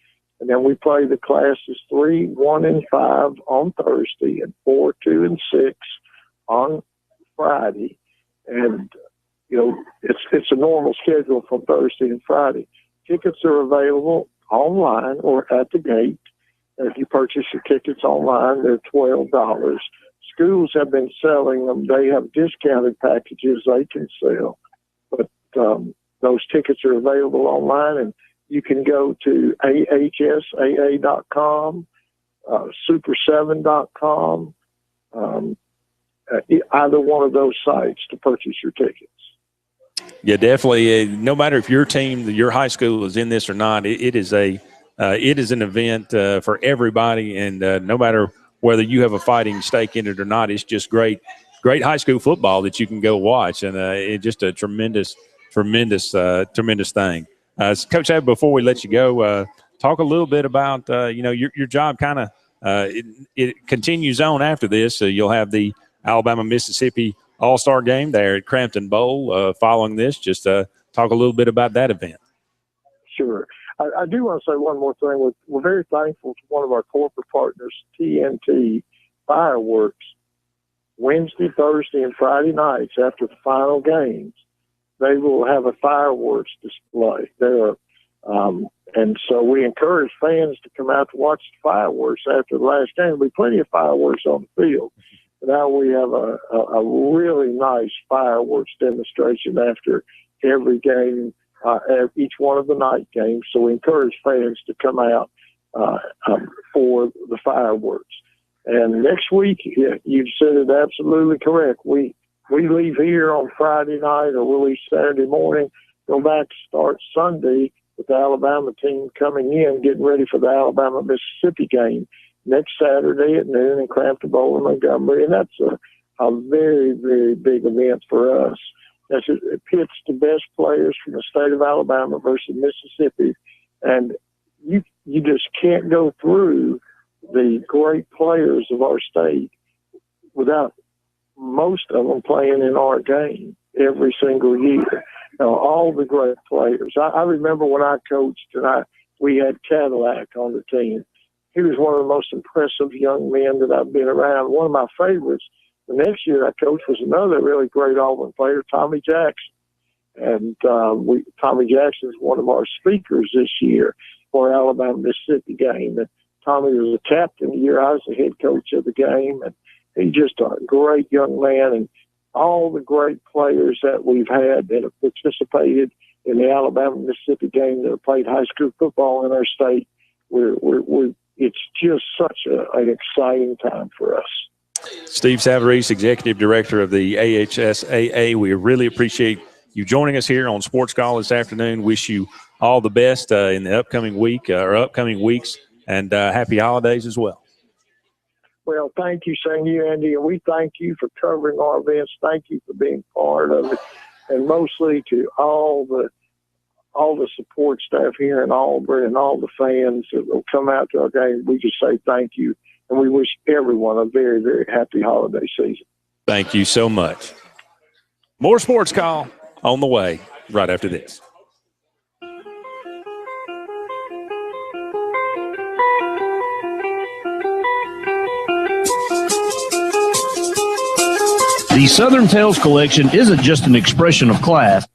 And then we play the classes 3, 1, and 5 on Thursday, and 4, 2, and 6 on Friday. And, you know, it's a normal schedule from Thursday and Friday. Tickets are available online or at the gate. If you purchase your tickets online, they're $12. Schools have been selling them. They have discounted packages they can sell. But those tickets are available online, and you can go to ahsaa.com, super7.com, either one of those sites to purchase your tickets. Yeah, definitely. No matter if your team, your high school is in this or not, it is an event for everybody, and no matter whether you have a fighting stake in it or not, it's just great high school football that you can go watch, and it's just a tremendous thing. Coach Abbott, before we let you go, talk a little bit about your job. Kind of it continues on after this. So you'll have the Alabama-Mississippi All-Star game there at Crampton Bowl following this. Just talk a little bit about that event. Sure. I do want to say one more thing. We're very thankful to one of our corporate partners, TNT Fireworks. Wednesday, Thursday, and Friday nights after the final games, they will have a fireworks display there. And so we encourage fans to come out to watch the fireworks after the last game. There'll be plenty of fireworks on the field. Now we have a really nice fireworks demonstration after every game, each one of the night games. So we encourage fans to come out for the fireworks. And next week, you've said it absolutely correct. We leave here on Friday night, or we'll leave Saturday morning, go back to start Sunday with the Alabama team coming in, getting ready for the Alabama-Mississippi game next Saturday at noon in Crampton Bowl in Montgomery. And that's a very, very big event for us. It pits the best players from the state of Alabama versus Mississippi. And you just can't go through the great players of our state without most of them playing in our game every single year. Now, all the great players. I remember when I coached and we had Cadillac on the team. He was one of the most impressive young men that I've been around. One of my favorites. The next year I coached was another really great Auburn player, Tommy Jackson. And Tommy Jackson is one of our speakers this year for Alabama-Mississippi game. And Tommy was a captain the year I was the head coach of the game. And he's just a great young man. And all the great players that we've had that have participated in the Alabama-Mississippi game that have played high school football in our state, it's just such an exciting time for us. Steve Savarese, Executive Director of the AHSAA, we really appreciate you joining us here on Sports Call this afternoon. Wish you all the best in the upcoming week or upcoming weeks, and happy holidays as well. Well, thank you, same to you, Andy, and we thank you for covering our events. Thank you for being part of it, and mostly to all the support staff here in Auburn and all the fans that will come out to our game. We just say thank you, and we wish everyone a very, very happy holiday season. Thank you so much. More Sports Call on the way right after this. The Southern Tales collection isn't just an expression of class.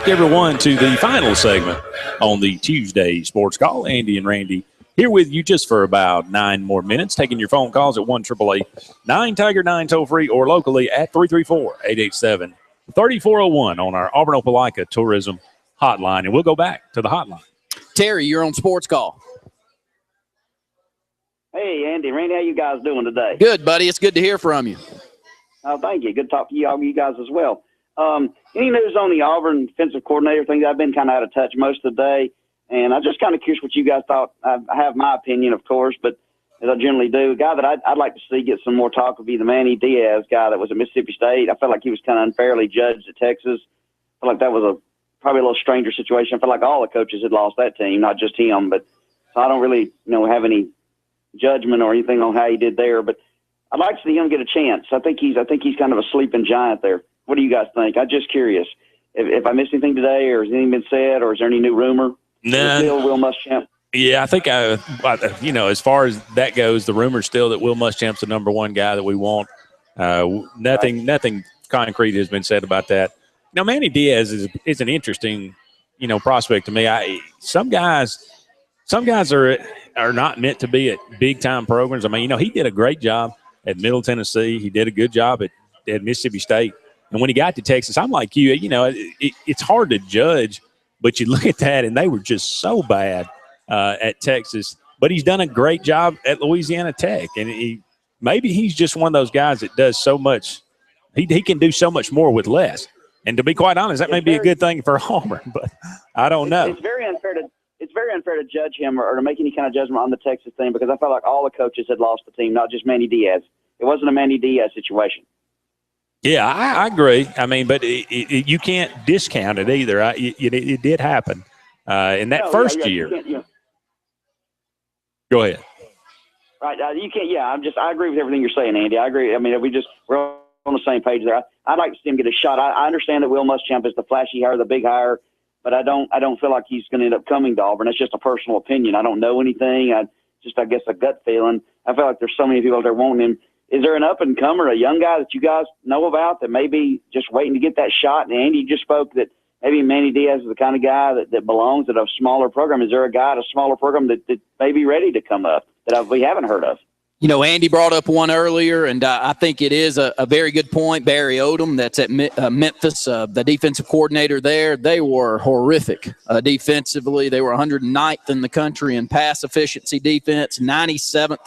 back, everyone, to the final segment on the Tuesday Sports Call. Andy and Randy here with you just for about 9 more minutes, taking your phone calls at 1-888-9-TIGER-9 toll-free or locally at 334-887-3401 on our Auburn Opelika Tourism Hotline. And we'll go back to the hotline. Terry, you're on Sports Call. Hey, Andy, Randy, how you guys doing today? Good, buddy. It's good to hear from you. Oh, thank you. Good to talk to you guys as well. Any news on the Auburn defensive coordinator thing? I've been kind of out of touch most of the day, and I'm just kind of curious what you guys thought. I have my opinion, of course, but as I generally do, a guy that I'd like to see get some more talk would be the Manny Diaz guy that was at Mississippi State. I felt like he was kind of unfairly judged at Texas. I felt like that was probably a little stranger situation. I felt like all the coaches had lost that team, not just him. But so I don't really have any judgment or anything on how he did there, but I'd like to see him get a chance. I think he's kind of a sleeping giant there. What do you guys think? I'm just curious if I missed anything today, or has anything been said, or is there any new rumor? No. Still Will Muschamp? Yeah, I think as far as that goes, the rumor's still that Will Muschamp's the number one guy that we want. Nothing concrete has been said about that. Now, Manny Diaz is an interesting prospect to me. Some guys are not meant to be at big time programs. I mean, he did a great job at Middle Tennessee. He did a good job at Mississippi State. And when he got to Texas, I'm like you, it's hard to judge, but you look at that and they were just so bad at Texas. But he's done a great job at Louisiana Tech. And maybe he's just one of those guys that does so much. He can do so much more with less. And to be quite honest, that may be a good thing for Auburn, but I don't know. It's very unfair to judge him or to make any kind of judgment on the Texas thing, because I felt like all the coaches had lost the team, not just Manny Diaz. It wasn't a Manny Diaz situation. Yeah, I agree. I mean, but you can't discount it either. It did happen in that first year. Go ahead. Right, you can't. Yeah, I agree with everything you're saying, Andy. I agree. I mean, we're on the same page there. I'd like to see him get a shot. I understand that Will Muschamp is the flashy hire, the big hire, but I don't feel like he's going to end up coming to Auburn. That's just a personal opinion. I don't know anything. I guess a gut feeling. I feel like there's so many people out there wanting him. Is there an up-and-comer, a young guy that you guys know about that may be just waiting to get that shot? And Andy just spoke that maybe Manny Diaz is the kind of guy that belongs at a smaller program. Is there a guy at a smaller program that may be ready to come up that we haven't heard of? Andy brought up one earlier, and I think it is a very good point. Barry Odom, that's at Memphis, the defensive coordinator there. They were horrific defensively. They were 109th in the country in pass efficiency defense, 97th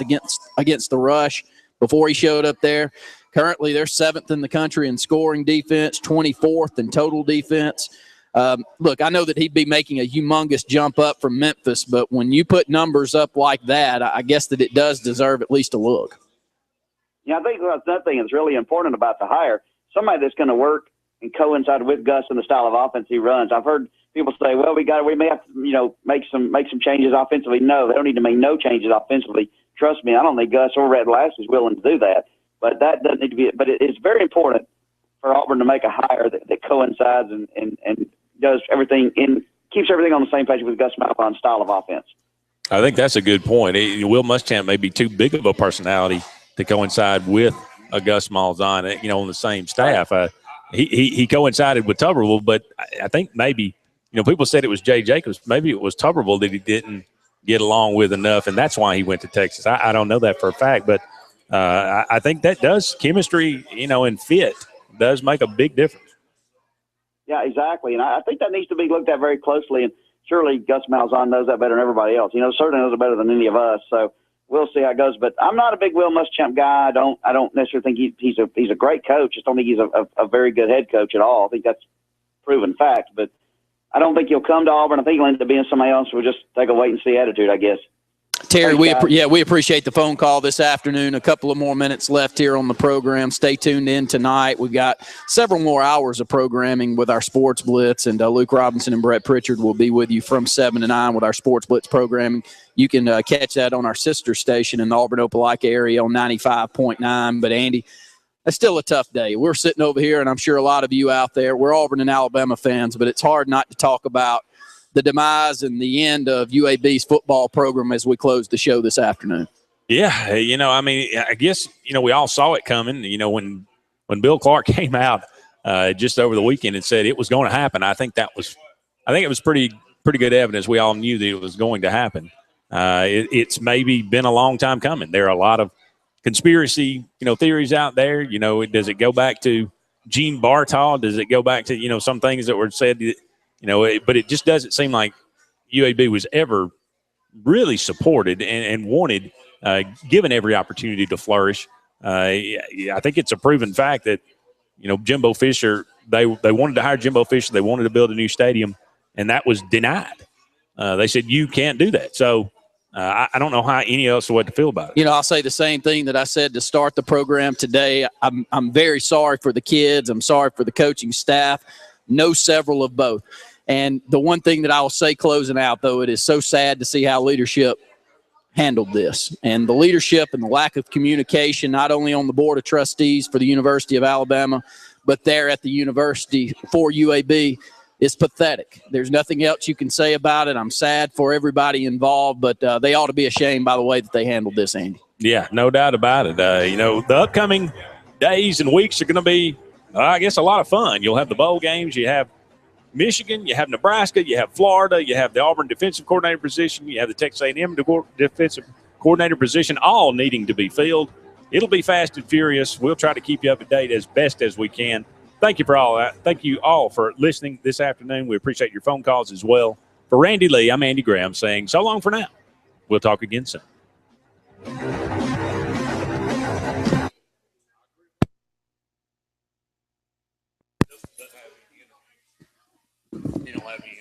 against the rush before he showed up there. Currently, they're 7th in the country in scoring defense, 24th in total defense. Look, I know that he'd be making a humongous jump up from Memphis, but when you put numbers up like that, I guess that it does deserve at least a look. Yeah, I think that's another thing that's really important about the hire. Somebody that's going to work and coincide with Gus and the style of offense he runs. I've heard people say, well, we may have to, make some changes offensively. No, they don't need to make no changes offensively. Trust me, I don't think Gus or Red Lass is willing to do that. But that doesn't need to be. But it's very important for Auburn to make a hire that coincides and does everything keeps everything on the same page with Gus Malzahn's style of offense. I think that's a good point. Will Muschamp may be too big of a personality to coincide with a Gus Malzahn, on the same staff. He coincided with Tuberville, but I think maybe, people said it was Jay Jacobs. Maybe it was Tuberville that he didn't get along with enough, and that's why he went to Texas. I don't know that for a fact, but I think that does chemistry, and fit does make a big difference. Yeah, exactly. And I think that needs to be looked at very closely. And surely Gus Malzahn knows that better than everybody else. Certainly knows it better than any of us. So we'll see how it goes. But I'm not a big Will Muschamp guy. I don't necessarily think he's a great coach. I just don't think he's a very good head coach at all. I think that's proven fact. But I don't think he'll come to Auburn. I think he'll end up being somebody else. We'll just take a wait-and-see attitude, I guess. Terry, we appreciate the phone call this afternoon. A couple of more minutes left here on the program. Stay tuned in tonight. We've got several more hours of programming with our Sports Blitz, and Luke Robinson and Brett Pritchard will be with you from 7 to 9 with our Sports Blitz programming. You can catch that on our sister station in the Auburn Opelika area on 95.9. But, Andy, it's still a tough day. We're sitting over here, and I'm sure a lot of you out there, we're Auburn and Alabama fans, but it's hard not to talk about the demise and the end of UAB's football program as we close the show this afternoon. Yeah, I guess, we all saw it coming. When Bill Clark came out just over the weekend and said it was going to happen. I think it was pretty good evidence. We all knew that it was going to happen. It's maybe been a long time coming. There are a lot of conspiracy, theories out there. Does it go back to Gene Bartaw? Does it go back to, some things that were said, but it just doesn't seem like UAB was ever really supported and wanted, given every opportunity to flourish. I think it's a proven fact that, Jimbo Fisher, they wanted to hire Jimbo Fisher. They wanted to build a new stadium, and that was denied. They said, you can't do that. So I don't know how any else what to feel about it. I'll say the same thing that I said to start the program today. I'm very sorry for the kids. I'm sorry for the coaching staff. Know several of both. And the one thing that I will say closing out, though, it is so sad to see how leadership handled this. And the leadership and the lack of communication, not only on the Board of Trustees for the University of Alabama, but there at the university for UAB, is pathetic. There's nothing else you can say about it. I'm sad for everybody involved, but they ought to be ashamed by the way that they handled this, Andy. Yeah, no doubt about it. The upcoming days and weeks are going to be, I guess, a lot of fun. You'll have the bowl games. You have Michigan, you have Nebraska, you have Florida, you have the Auburn defensive coordinator position, you have the Texas A&M defensive coordinator position, all needing to be filled. It'll be fast and furious. We'll try to keep you up to date as best as we can. Thank you for all that. Thank you all for listening this afternoon. We appreciate your phone calls as well. For Randy Lee, I'm Andy Graham saying so long for now. We'll talk again soon. You don't have any